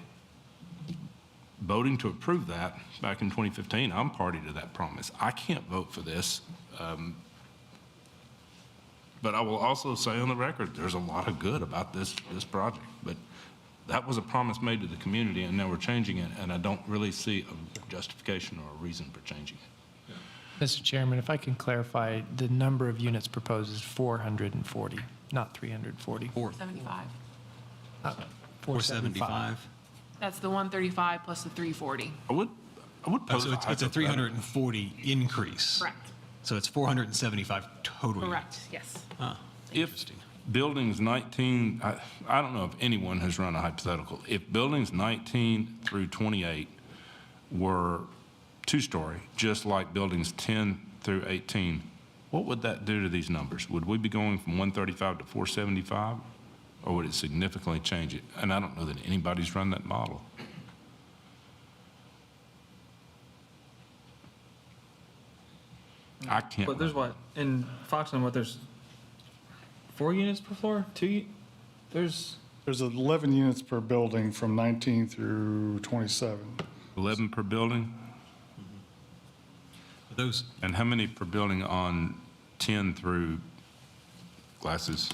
voting to approve that back in 2015, I'm party to that promise. I can't vote for this. But I will also say on the record, there's a lot of good about this project. But that was a promise made to the community, and now we're changing it, and I don't really see a justification or a reason for changing it. Mr. Chairman, if I can clarify, the number of units proposed is 440, not 340. 75. 475. That's the 135 plus the 340. I would pose So it's a 340 increase. Correct. So it's 475 total. Correct, yes. If buildings 19, I don't know if anyone has run a hypothetical. If buildings 19 through 28 were 2-story, just like buildings 10 through 18, what would that do to these numbers? Would we be going from 135 to 475? Or would it significantly change it? And I don't know that anybody's run that model. I can't. But there's what, in Foxland, there's 4 units per floor? There's 11 units per building from 19 through 27. 11 per building? Those. And how many per building on 10 through Glasses?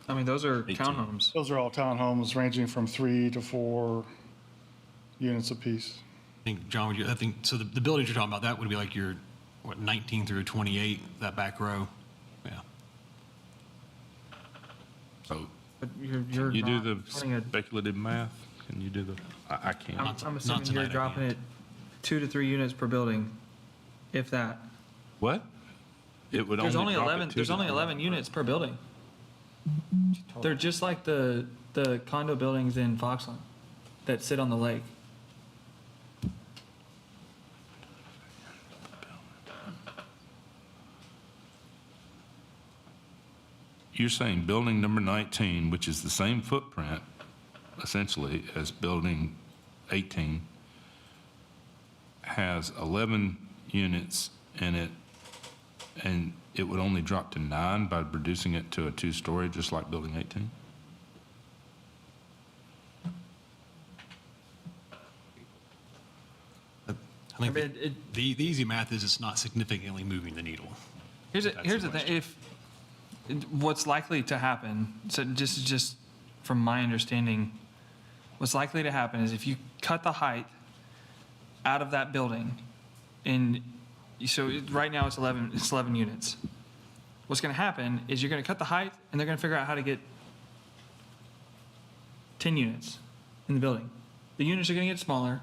I mean, those are townhomes. Those are all townhomes ranging from 3 to 4 units apiece. I think, John, so the buildings you're talking about, that would be like your, 19 through 28, that back row? Yeah. So, But you're you do not the putting a- speculative math? Can you do the, I can't. I'm assuming you're dropping it 2 to 3 units per building, if that. What? It would There's only drop it 11, to there's the- only 11 units per building. They're just like the the condo buildings in Foxland that sit on the lake. You're saying building number 19, which is the same footprint essentially as building 18, has 11 units in it, and it would only drop to 9 by reducing it to a 2-story, just like building 18? I think the easy math is it's not significantly moving the needle. Here's the thing, what's likely to happen, so just from my understanding, what's likely to happen is if you cut the height out of that building, and so right now it's 11 units. What's going to happen is you're going to cut the height, and they're going to figure out how to get 10 units in the building. The units are going to get smaller.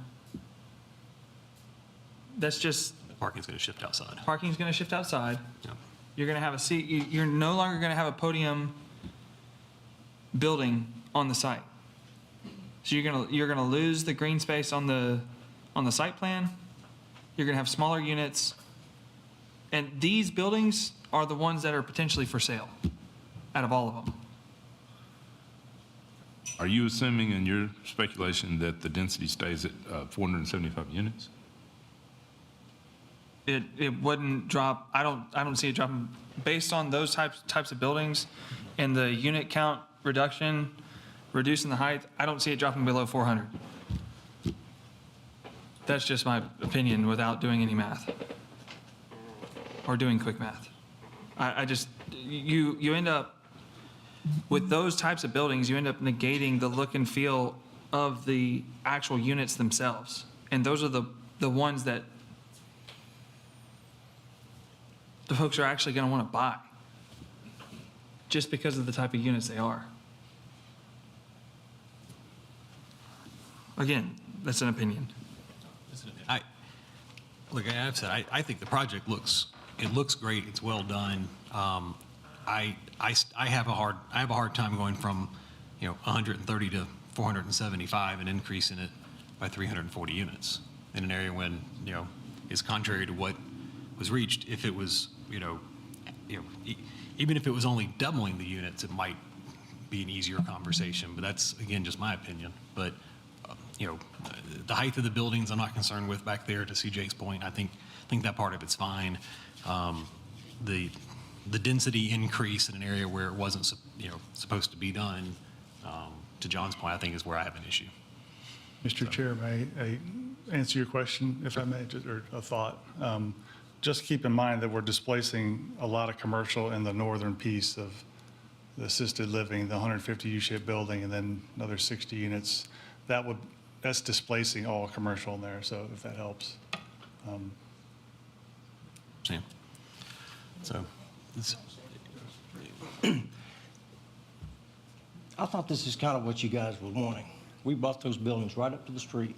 That's just... Parking's going to shift outside. Parking's going to shift outside. Yep. You're going to have a seat. You're no longer going to have a podium building on the site. So you're going to lose the green space on the site plan. You're going to have smaller units. And these buildings are the ones that are potentially for sale out of all of them. Are you assuming in your speculation that the density stays at 475 units? It wouldn't drop. I don't see it dropping based on those types of buildings and the unit count reduction, reducing the height. I don't see it dropping below 400. That's just my opinion without doing any math or doing quick math. I just you end up with those types of buildings. You end up negating the look and feel of the actual units themselves, and those are the ones that the folks are actually going to want to buy just because of the type of units they are. Again, that's an opinion. Look, I've said, I think the project looks great. It's well done. I have a hard time going from 130 to 475 and increasing it by 340 units in an area when is contrary to what was reached. If it was even if it was only doubling the units, it might be an easier conversation. But that's again just my opinion. But the height of the buildings, I'm not concerned with back there. To CJ's point, I think that part of it's fine. The density increase in an area where it wasn't supposed to be done, to John's point, I think is where I have an issue. Mr. Chair, may I answer your question, if I may, or a thought? Just keep in mind that we're displacing a lot of commercial in the northern piece of the assisted living, the 150 U-shaped building, and then another 60 units. That's displacing all commercial in there, so if that helps. Yeah. So, I thought this is kind of what you guys were wanting. We bought those buildings right up to the street.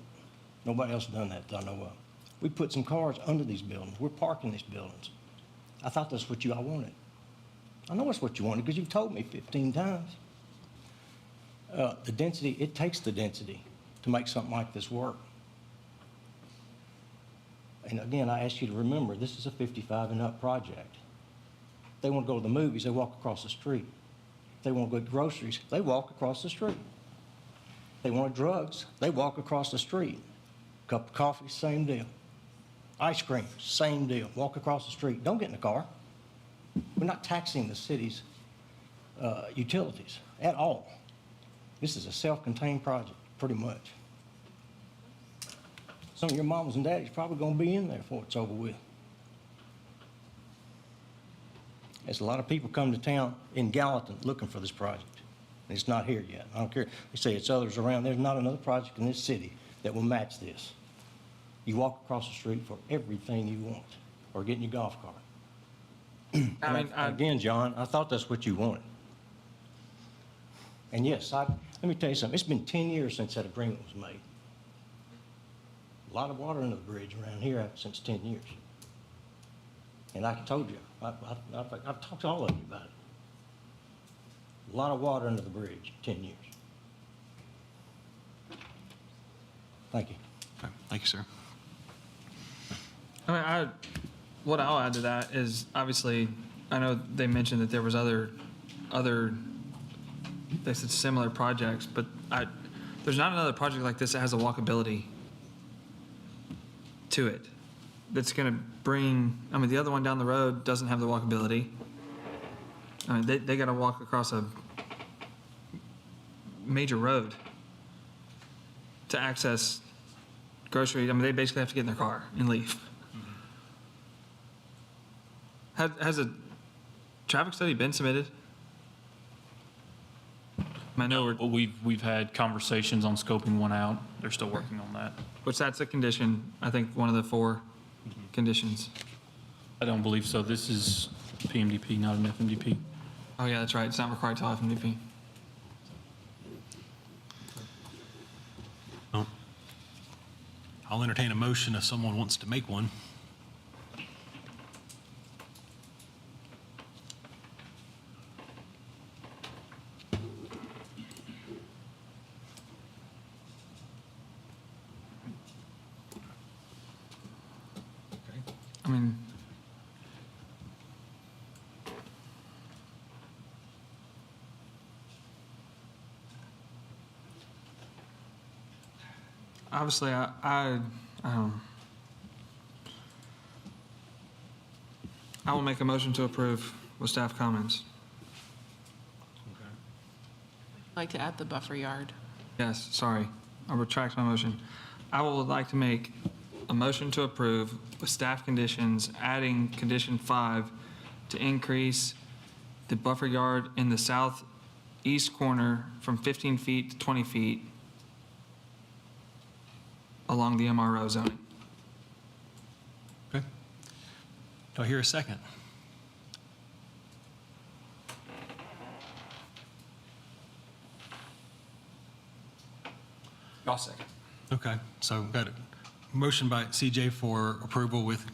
Nobody else done that I know of. We put some cars under these buildings. We're parking these buildings. I thought that's what you all wanted. I know it's what you wanted because you've told me 15 times. The density, it takes the density to make something like this work. And again, I ask you to remember, this is a 55 and up project. If they want to go to the movies, they walk across the street. If they want to go get groceries, they walk across the street. If they want drugs, they walk across the street. Cup of coffee, same deal. Ice cream, same deal. Walk across the street. Don't get in the car. We're not taxing the city's utilities at all. This is a self-contained project, pretty much. Some of your mamas and daddies probably going to be in there before it's over with. There's a lot of people come to town in Gallatin looking for this project. And it's not here yet. I don't care. They say it's others around. There's not another project in this city that will match this. You walk across the street for everything you want, or get in your golf cart. Again, John, I thought that's what you wanted. And yes, let me tell you something. It's been 10 years since that agreement was made. A lot of water under the bridge around here since 10 years. And I told you, I've talked to all of you about it. A lot of water under the bridge, 10 years. Thank you. Okay, thank you, sir. I mean, what I'll add to that is, obviously, I know they mentioned that there was other, they said similar projects, but there's not another project like this that has a walkability to it. That's gonna bring, I mean, the other one down the road doesn't have the walkability. I mean, they gotta walk across a major road to access grocery. I mean, they basically have to get in their car and leave. Has a traffic study been submitted? I know Well, we've had conversations on scoping one out. They're still working on that. which that's a condition, I think one of the 4 conditions. I don't believe so. This is PMDP, not an FMDP. Oh yeah, that's right. It's not required to FMDP. Well, I'll entertain a motion if someone wants to make one. I mean, obviously, I will make a motion to approve with staff comments. I'd like to add the buffer yard. Yes, sorry, I retract my motion. I would like to make a motion to approve with staff conditions, adding condition 5 to increase the buffer yard in the southeast corner from 15 feet to 20 feet along the MRO zoning. Okay. Do I hear a second? I'll second. Okay, so got a motion by CJ for approval with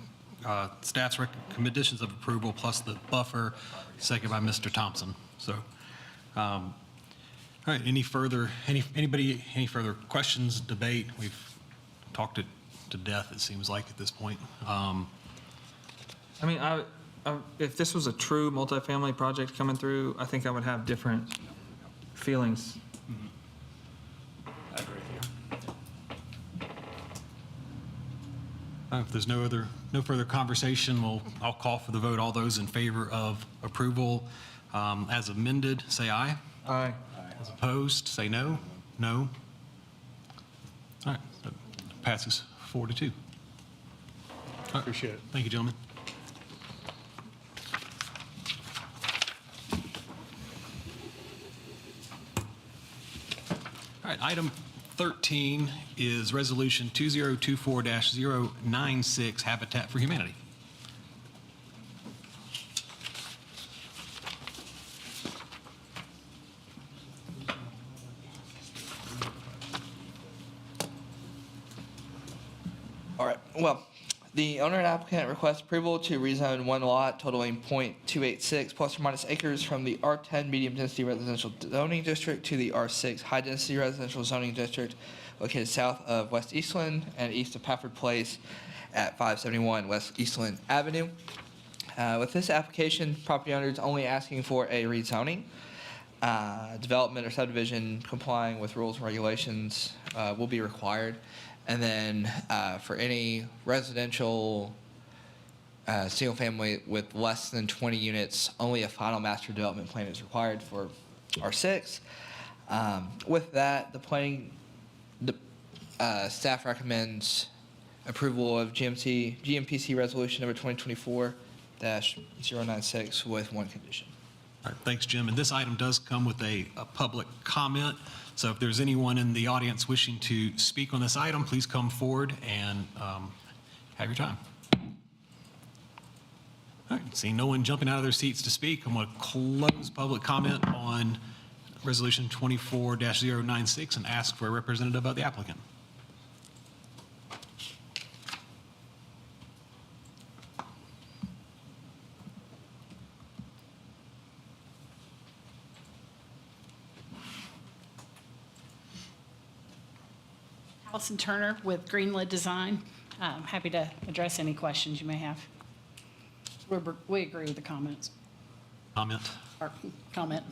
staff's recommendations of approval plus the buffer, second by Mr. Thompson. So, all right, any further questions, debate? We've talked it to death, it seems like, at this point. I mean, if this was a true multifamily project coming through, I think I would have different feelings. I agree with you. If there's no further conversation, I'll call for the vote. All those in favor of approval as amended, say aye. Aye. As opposed, say no. No. All right, that passes 4-2. Appreciate it. Thank you, gentlemen. All right, item 13 is Resolution 2024-096, Habitat for Humanity. All right, well, the owner and applicant request approval to rezone one lot totaling .286 plus or minus acres from the R10 medium density residential zoning district to the R6 high density residential zoning district located south of West Eastland and east of Pafford Place at 571 West Eastland Avenue. With this application, property owner is only asking for a rezoning. Development or subdivision complying with rules and regulations will be required. And then for any residential single family with less than 20 units, only a final master development plan is required for R6. With that, the staff recommends approval of GMPC resolution number 2024-096 with one condition. All right, thanks, Jim. And this item does come with a public comment. So if there's anyone in the audience wishing to speak on this item, please come forward and have your time. All right, seeing no one jumping out of their seats to speak, I'm going to close public comment on Resolution 24-096 and ask for a representative of the applicant. Allison Turner with Greenwood Design. Happy to address any questions you may have. We agree with the comments, Comment? or comment.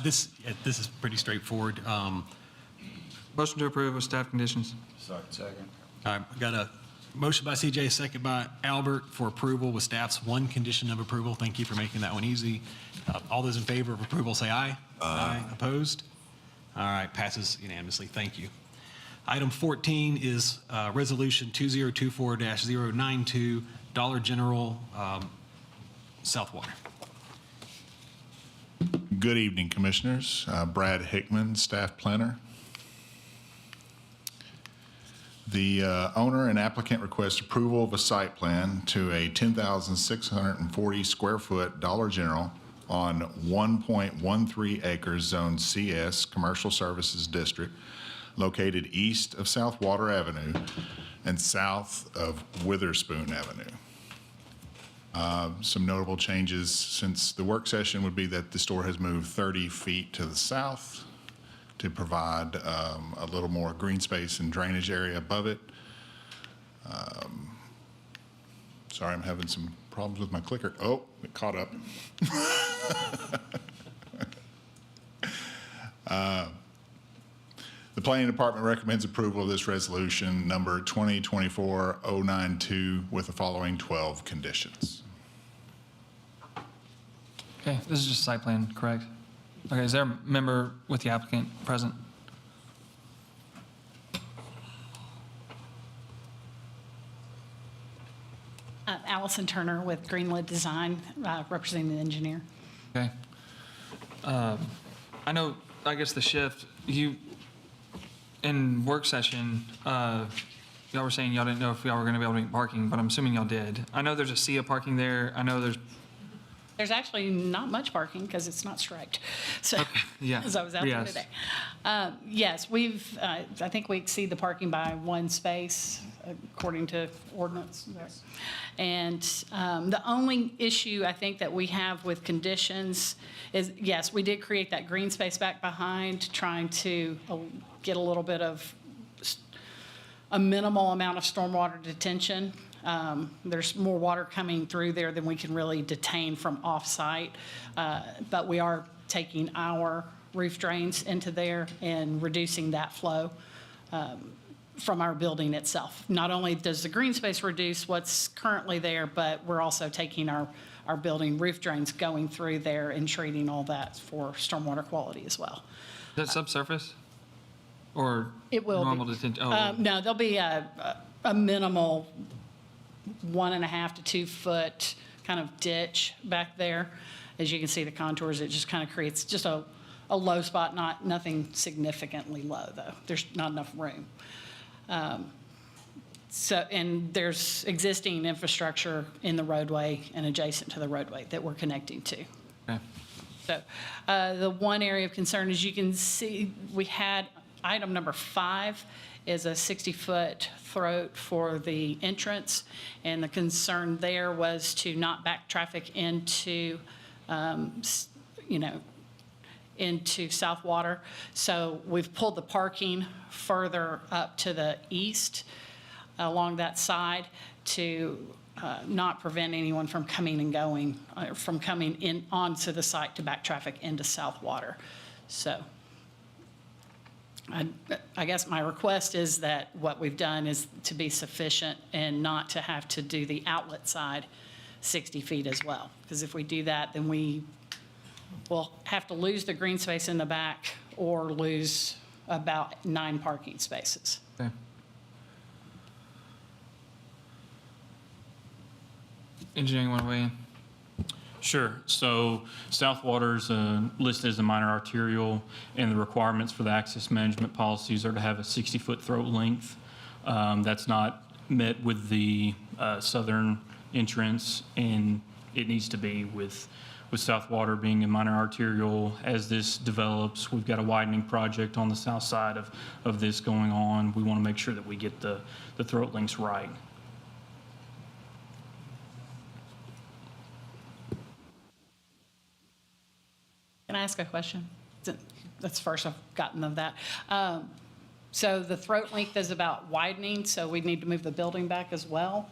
This is pretty straightforward. Motion to approve with staff conditions. Second. All right, I got a motion by CJ, second by Albert for approval with staff's one condition of approval. Thank you for making that one easy. All those in favor of approval, say aye. Aye. Opposed? All right, passes unanimously. Thank you. Item 14 is Resolution 2024-092, Dollar General, Southwater. Good evening, Commissioners. Brad Hickman, Staff Planner. The owner and applicant request approval of a site plan to a 10,640 square foot Dollar General on 1.13 acres Zone CS Commercial Services District located east of Southwater Avenue and south of Witherspoon Avenue. Some notable changes since the work session would be that the store has moved 30 feet to the south to provide a little more green space and drainage area above it. Sorry, I'm having some problems with my clicker. Oh, it caught up. The Planning Department recommends approval of this resolution number 2024-092 with the following 12 conditions. Okay, this is just a site plan, correct? Okay, is there a member with the applicant present? Allison Turner with Greenwood Design, representing the engineer. Okay. I know, I guess the shift, in work session, y'all were saying y'all didn't know if y'all were gonna be able to make parking, but I'm assuming y'all did. I know there's a sea of parking there. I know There's actually not much parking because it's not striped. So, yeah. as I was out there Yes. today. Yes, I think we exceed the parking by one space according to ordinance. And the only issue I think that we have with conditions is, yes, we did create that green space back behind, trying to get a little bit of a minimal amount of stormwater detention. There's more water coming through there than we can really detain from off-site, but we are taking our roof drains into there and reducing that flow from our building itself. Not only does the green space reduce what's currently there, but we're also taking our building roof drains going through there and treating all that for stormwater quality as well. Is that subsurface? Or It will normal be. detention? Oh, No, there'll be a minimal 1.5 to 2 foot kind of ditch back there. As you can see the contours, it just kind of creates just a low spot, nothing significantly low though. There's not enough room. And there's existing infrastructure in the roadway and adjacent to the roadway that we're connecting to. okay. So the one area of concern, as you can see, we had item number 5 is a 60-foot throat for the entrance. And the concern there was to not back traffic into, into Southwater. So we've pulled the parking further up to the east along that side to not prevent anyone from coming and going, from coming in onto the site to back traffic into Southwater. So I guess my request is that what we've done is to be sufficient and not to have to do the outlet side 60 feet as well. Because if we do that, then we will have to lose the green space in the back or lose about 9 parking spaces. Okay. Engineering, want to weigh in? Sure. So Southwater's listed as a minor arterial, and the requirements for the access management policies are to have a 60-foot throat length. That's not met with the southern entrance, and it needs to be with Southwater being a minor arterial. As this develops, we've got a widening project on the south side of this going on. We want to make sure that we get the throat lengths right. Can I ask a question? That's the first I've gotten of that. So the throat length is about widening, so we need to move the building back as well?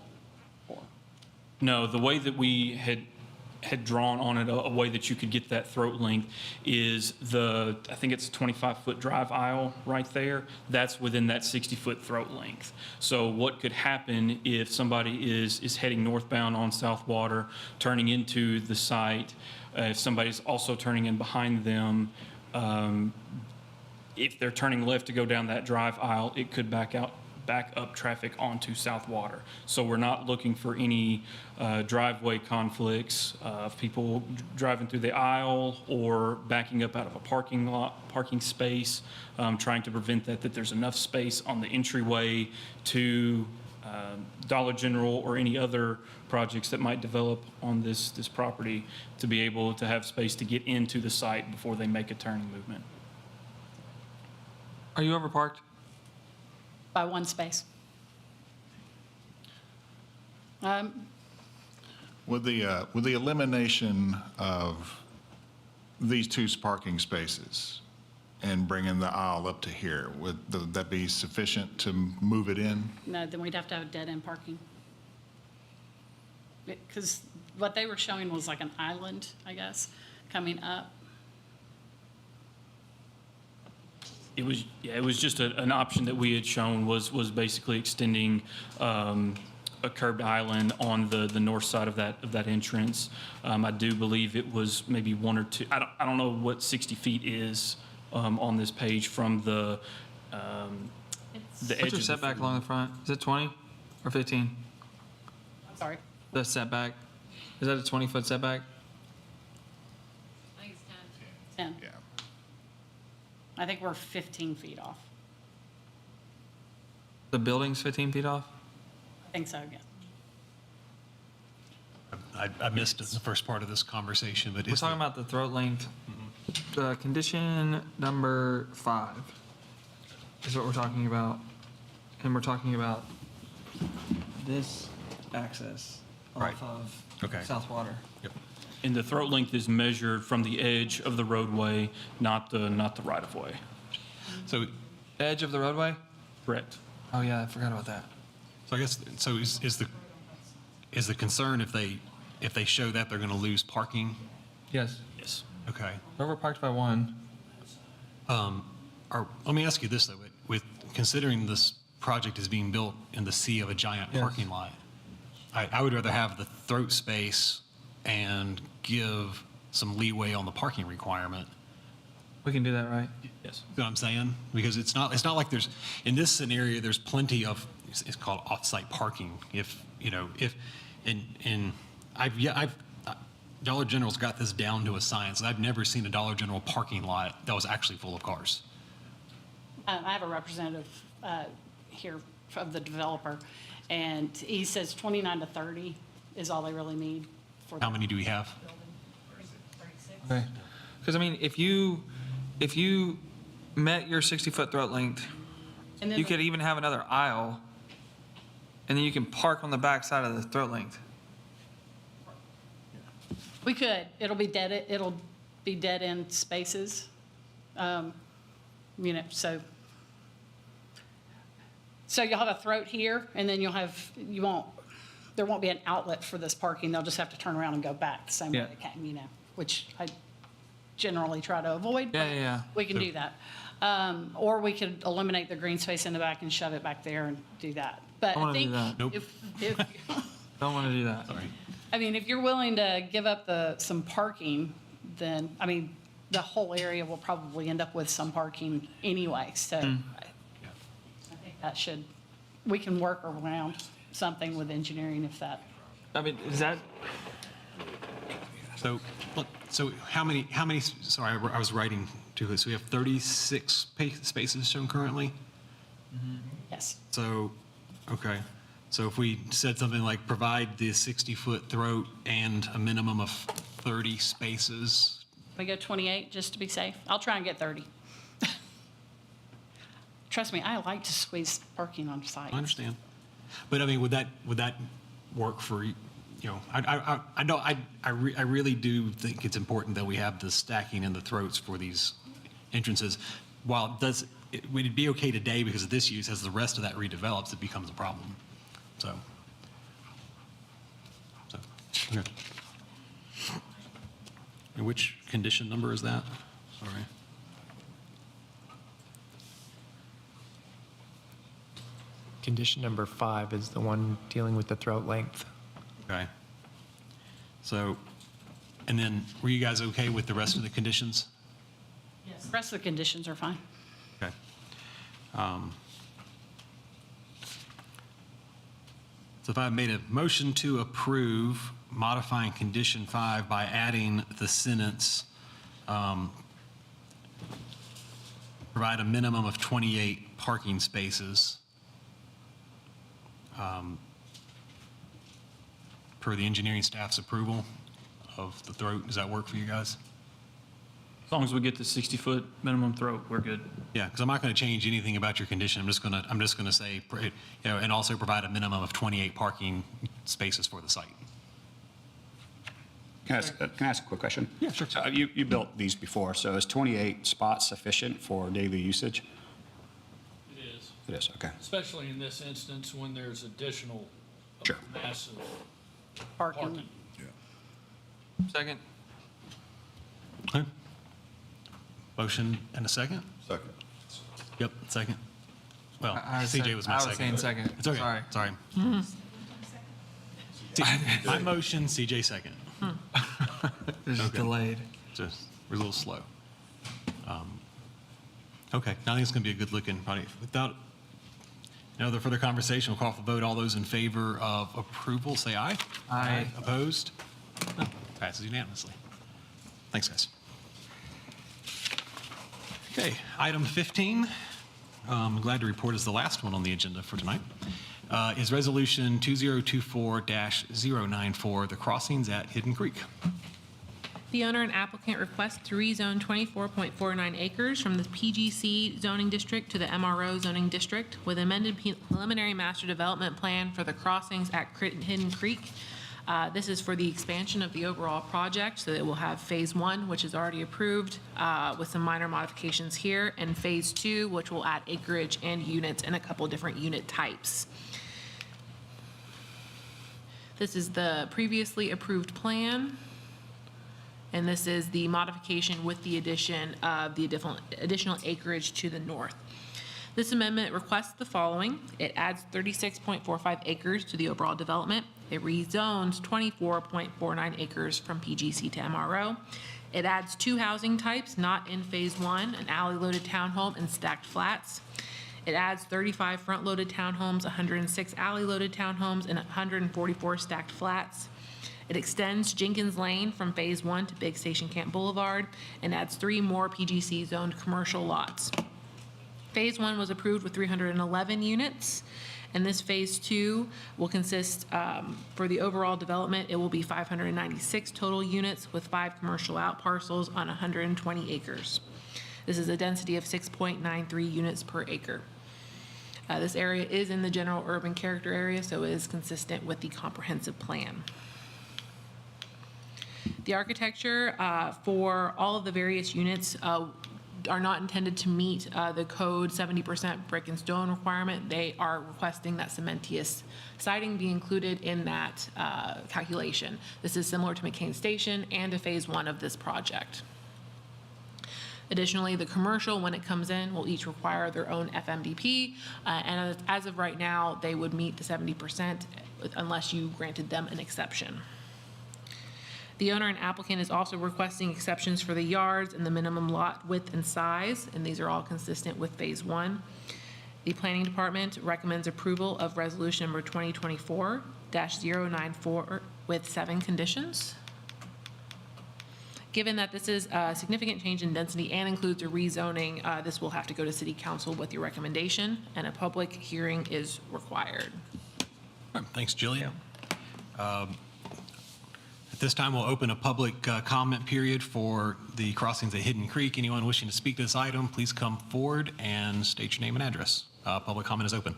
No, the way that we had drawn on it, a way that you could get that throat length is I think it's a 25-foot drive aisle right there. That's within that 60-foot throat length. So what could happen if somebody is heading northbound on South Water, turning into the site, if somebody's also turning in behind them, if they're turning left to go down that drive aisle, it could back up traffic onto South Water. So we're not looking for any driveway conflicts of people driving through the aisle or backing up out of a parking space, trying to prevent that there's enough space on the entryway to Dollar General or any other projects that might develop on this property to be able to have space to get into the site before they make a turning movement. Are you overparked? By one space. With the elimination of these two parking spaces and bringing the aisle up to here, would that be sufficient to move it in? No, then we'd have to have dead-end parking. Because what they were showing was like an island, I guess, coming up. It was just an option that we had shown was basically extending a curbed island on the north side of that entrance. I do believe it was maybe 1 or 2. I don't know what 60 feet is on this page from the edge. What's your setback along the front? Is it 20 or 15? I'm sorry. The setback, is that a 20-foot setback? I think it's 10. 10. Yeah. I think we're 15 feet off. The building's 15 feet off? I think so, yeah. I missed the first part of this conversation, but We're is talking about the throat length. Condition number 5 is what we're talking about. And we're talking about this access Right. off of Okay. South Water. Yep. And the throat length is measured from the edge of the roadway, not the right-of-way. So, Edge of the roadway? Correct. Oh, yeah, I forgot about that. so I guess, so is the concern if they show that they're going to lose parking? Yes. Yes. Okay. We're parked by 1. Let me ask you this, though. With considering this project is being built in the sea of a giant Yes. parking lot, I would rather have the throat space and give some leeway on the parking requirement. We can do that, right? Yes. You know what I'm saying? Because it's not like there's, in this scenario, there's plenty of, it's called off-site parking. Dollar General's got this down to a science. I've never seen a Dollar General parking lot that was actually full of cars. I have a representative here of the developer, and he says 29 to 30 is all they really need for. How many do we have? Okay. Because, I mean, if you met your 60-foot throat length, And then you could even have another aisle, and then you can park on the back side of the throat length. We could. It'll be dead end spaces. So you'll have a throat here, and then there won't be an outlet for this parking. They'll just have to turn around and go back the same way Yeah. they came, which I generally try to avoid. but Yeah. We can do that. Or we could eliminate the green space in the back and shove it back there and do that. But I I wanna do think that. Nope. if Don't want to do that. Sorry. I mean, if you're willing to give up some parking, then, I mean, the whole area will probably end up with some parking anyway, so I think we can work around something with engineering if that. I mean, is that, So how many, sorry, I was writing to this. We have 36 spaces shown currently? Yes. So, okay. So if we said something like provide the 60-foot throat and a minimum of 30 spaces, We go 28 just to be safe. I'll try and get 30. Trust me, I like to squeeze parking on site. I understand. But I mean, would that work for, I really do think it's important that we have the stacking and the throats for these entrances. While would it be okay today because of this use? As the rest of that redevelops, it becomes a problem. So, okay. And which condition number is that? Sorry. Condition number 5 is the one dealing with the throat length. Okay. So, and then were you guys okay with the rest of the conditions? Yes. The rest of the conditions are fine. Okay. So if I made a motion to approve modifying condition 5 by adding the sentence, provide a minimum of 28 parking spaces per the engineering staff's approval of the throat. Does that work for you guys? As long as we get the 60-foot minimum throat, we're good. Yeah, because I'm not going to change anything about your condition. I'm just going to say, and also provide a minimum of 28 parking spaces for the site. Can I ask a quick question? Yeah, sure. So you built these before, so is 28 spots sufficient for daily usage? It is, It is, okay. especially in this instance when there's additional Sure. massive Parking. Second. Okay. Motion and a second? Second. Yep, second. Well, I was CJ saying- was my I was second. saying second. It's okay. Sorry. Sorry. My motion, CJ second. It's just delayed. Just, we're a little slow. Okay, I think it's going to be a good looking, probably, without no other further conversation, we'll call for the vote. All those in favor of approval, say aye. Aye. Opposed? No, passes unanimously. Thanks, guys. Okay, item 15, I'm glad to report is the last one on the agenda for tonight, is Resolution 2024-094, the crossings at Hidden Creek. The owner and applicant request to rezone 24.49 acres from the PGC zoning district to the MRO zoning district with amended preliminary master development plan for the crossings at Hidden Creek. This is for the expansion of the overall project, so that we'll have Phase 1, which is already approved, with some minor modifications here, and Phase 2, which will add acreage and units and a couple different unit types. This is the previously approved plan. And this is the modification with the addition of the additional acreage to the north. This amendment requests the following. It adds 36.45 acres to the overall development. It rezones 24.49 acres from PGC to MRO. It adds 2 housing types not in Phase 1, an alley-loaded townhome and stacked flats. It adds 35 front-loaded townhomes, 106 alley-loaded townhomes, and 144 stacked flats. It extends Jenkins Lane from Phase 1 to Big Station Camp Boulevard and adds 3 more PGC-zoned commercial lots. Phase 1 was approved with 311 units, and this Phase 2 will consist, for the overall development, it will be 596 total units with 5 commercial out parcels on 120 acres. This is a density of 6.93 units per acre. This area is in the general urban character area, so it is consistent with the comprehensive plan. The architecture for all of the various units are not intended to meet the code 70% brick and stone requirement. They are requesting that cementitious siding be included in that calculation. This is similar to McCain Station and to Phase 1 of this project. Additionally, the commercial, when it comes in, will each require their own FMDP, and as of right now, they would meet the 70% unless you granted them an exception. The owner and applicant is also requesting exceptions for the yards and the minimum lot width and size, and these are all consistent with Phase 1. The Planning Department recommends approval of Resolution number 2024-094 with 7 conditions. Given that this is a significant change in density and includes a rezoning, this will have to go to City Council with your recommendation, and a public hearing is required. Thanks, Jillian. At this time, we'll open a public comment period for the crossings at Hidden Creek. Anyone wishing to speak to this item, please come forward and state your name and address. Public comment is open.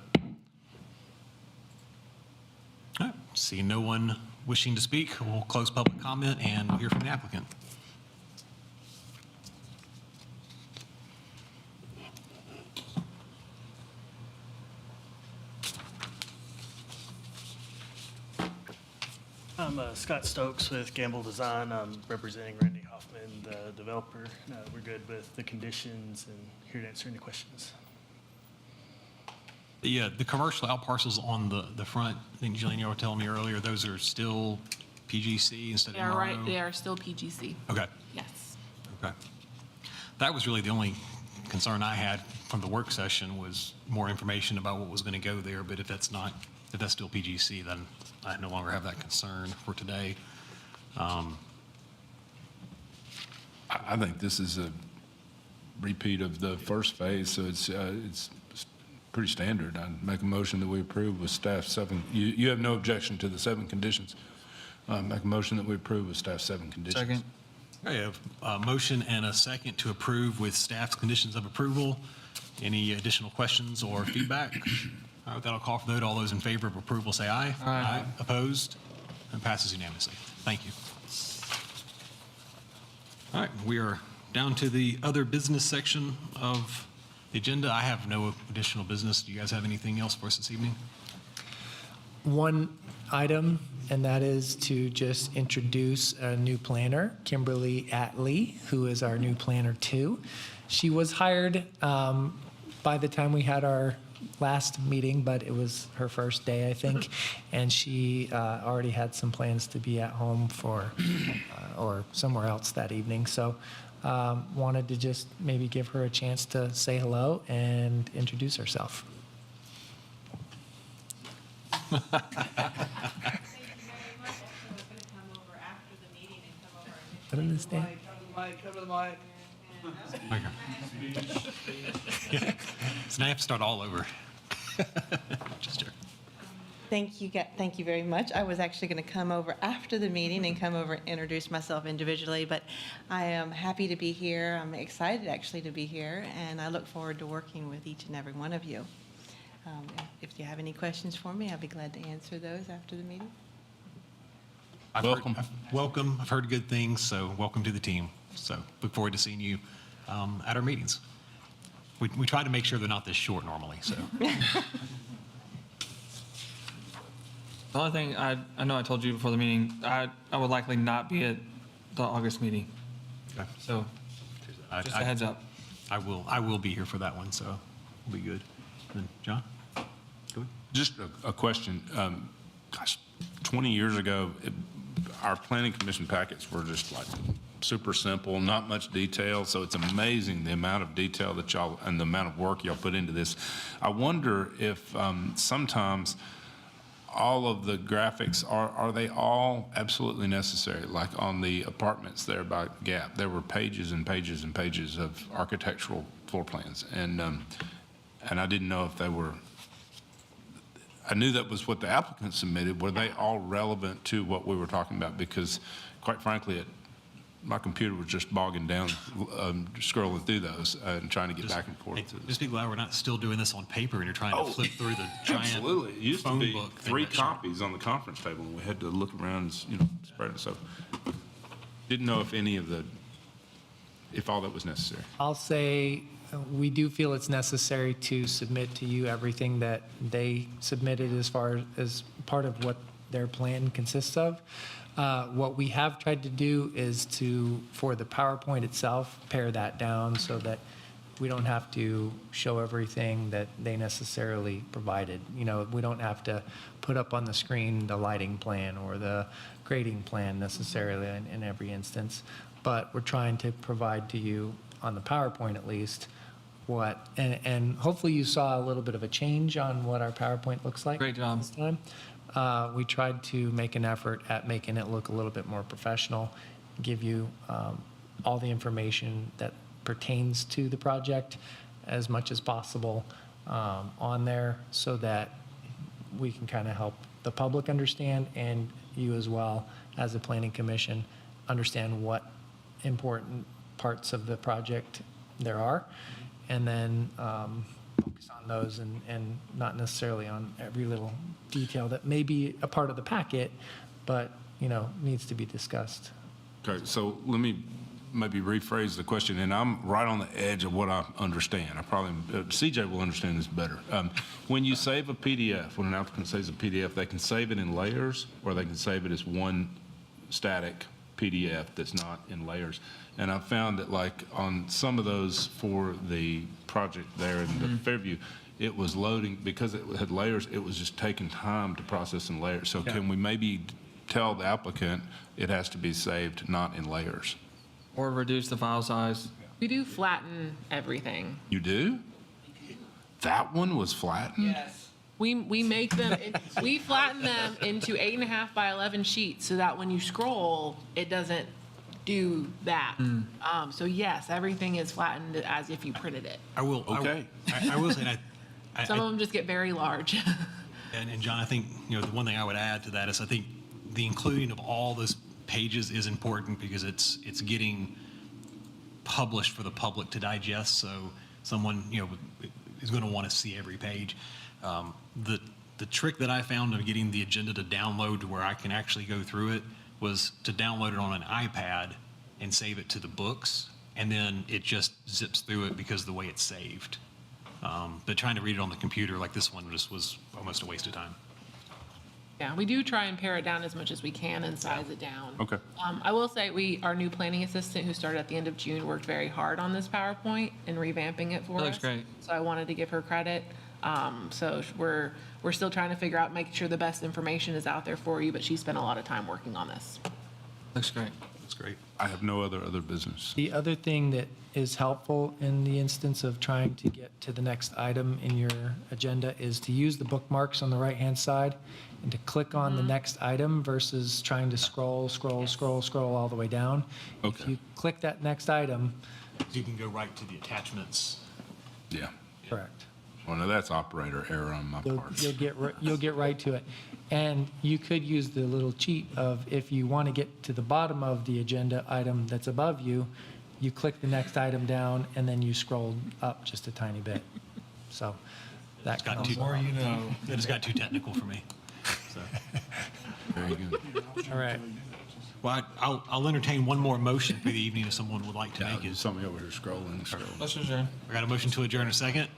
All right, see no one wishing to speak, we'll close public comment and we'll hear from the applicant. I'm Scott Stokes with Gamble Design. I'm representing Randy Hoffman, the developer. We're good with the conditions and here to answer any questions. The commercial out parcels on the front, I think Jillian, you were telling me earlier, those are still PGC instead They of are MRO? right, they are still PGC. Okay, Yes. okay. That was really the only concern I had from the work session was more information about what was going to go there, but if that's still PGC, then I no longer have that concern for today. I think this is a repeat of the first phase, so it's pretty standard. I'd make a motion that we approve with staff 7. You have no objection to the 7 conditions? Make a motion that we approve with staff 7 conditions. Second. I have a motion and a second to approve with staff's conditions of approval. Any additional questions or feedback? All right, with that, I'll call for the vote. All those in favor of approval say aye. Aye. Opposed? And passes unanimously. Thank you. All right, we are down to the other business section of the agenda. I have no additional business. Do you guys have anything else for us this evening? One item, and that is to just introduce a new planner, Kimberly Atley, who is our new planner 2. She was hired by the time we had our last meeting, but it was her first day, I think, and she already had some plans to be at home for or somewhere else that evening. So wanted to just maybe give her a chance to say hello and introduce herself. Put in this stand. Cover the mic. So now you have to start all over. Just joking. Thank you very much. I was actually going to come over after the meeting and come over and introduce myself individually, but I am happy to be here. I'm excited actually to be here, and I look forward to working with each and every one of you. If you have any questions for me, I'll be glad to answer those after the meeting. Welcome. Welcome. I've heard good things, so welcome to the team. So look forward to seeing you at our meetings. We try to make sure they're not this short normally, so. The only thing I know I told you before the meeting, I would likely not be at the August meeting. Okay. So just a heads up. I will be here for that one, so we'll be good. And John? Go ahead. Just a question. Gosh, 20 years ago, our planning commission packets were just like super simple, not much detail. So it's amazing the amount of detail that y'all and the amount of work y'all put into this. I wonder if sometimes all of the graphics, are they all absolutely necessary? Like on the apartments there by Gap, there were pages and pages and pages of architectural floor plans. And I didn't know if they were, I knew that was what the applicant submitted. Were they all relevant to what we were talking about? Because quite frankly, my computer was just bogging down, scrolling through those and trying to get back and forth. Just be glad we're not still doing this on paper and you're trying to flip through the giant Absolutely. It used to phone be book thing 3 that you- copies on the conference table, and we had to look around and, spread it. So didn't know if all that was necessary. I'll say we do feel it's necessary to submit to you everything that they submitted as far as part of what their plan consists of. What we have tried to do is for the PowerPoint itself, pare that down so that we don't have to show everything that they necessarily provided. We don't have to put up on the screen the lighting plan or the grading plan necessarily in every instance. But we're trying to provide to you on the PowerPoint at least and hopefully you saw a little bit of a change on what our PowerPoint looks like. Great job. This time. We tried to make an effort at making it look a little bit more professional, give you all the information that pertains to the project as much as possible on there so that we can kind of help the public understand and you as well as a planning commission understand what important parts of the project there are, and then focus on those and not necessarily on every little detail that may be a part of the packet, but, needs to be discussed. Okay, so let me maybe rephrase the question, and I'm right on the edge of what I understand. I probably, CJ will understand this better. When you save a PDF, when an applicant saves a PDF, they can save it in layers, or they can save it as one static PDF that's not in layers. And I found that like on some of those for the project there in the Fairview, it was loading, because it had layers, it was just taking time to process in layers. So can we maybe tell the applicant it has to be saved not in layers? Or reduce the file size. We do flatten everything. You do? That one was flattened? Yes. We make them, we flatten them into 8.5 by 11 sheets so that when you scroll, it doesn't do that. So yes, everything is flattened as if you printed it. I will. Okay. I will say that. Some of them just get very large. And John, I think, the one thing I would add to that is I think the including of all those pages is important because it's getting published for the public to digest. So someone, is going to want to see every page. The trick that I found of getting the agenda to download to where I can actually go through it was to download it on an iPad and save it to the books. And then it just zips through it because of the way it's saved. But trying to read it on the computer like this one just was almost a waste of time. Yeah, we do try and pare it down as much as we can and size it down. Okay. I will say our new planning assistant who started at the end of June worked very hard on this PowerPoint and revamping it for us. That looks great. So I wanted to give her credit. So we're still trying to figure out, making sure the best information is out there for you, but she spent a lot of time working on this. Looks great. That's great. I have no other business. The other thing that is helpful in the instance of trying to get to the next item in your agenda is to use the bookmarks on the right-hand side and to click on the next item versus trying to scroll all the way down. Okay. If you click that next item, You can go right to the attachments. Yeah. correct. Well, no, that's operator error on my part. You'll get right to it. And you could use the little cheat of if you want to get to the bottom of the agenda item that's above you, you click the next item down and then you scroll up just a tiny bit. So that Got can too, also. It just got too technical for me. So. Very good. All right. Well, I'll entertain one more motion for the evening if someone would like to make it. Somebody over here scrolling. Let's adjourn. I got a motion to adjourn in a second.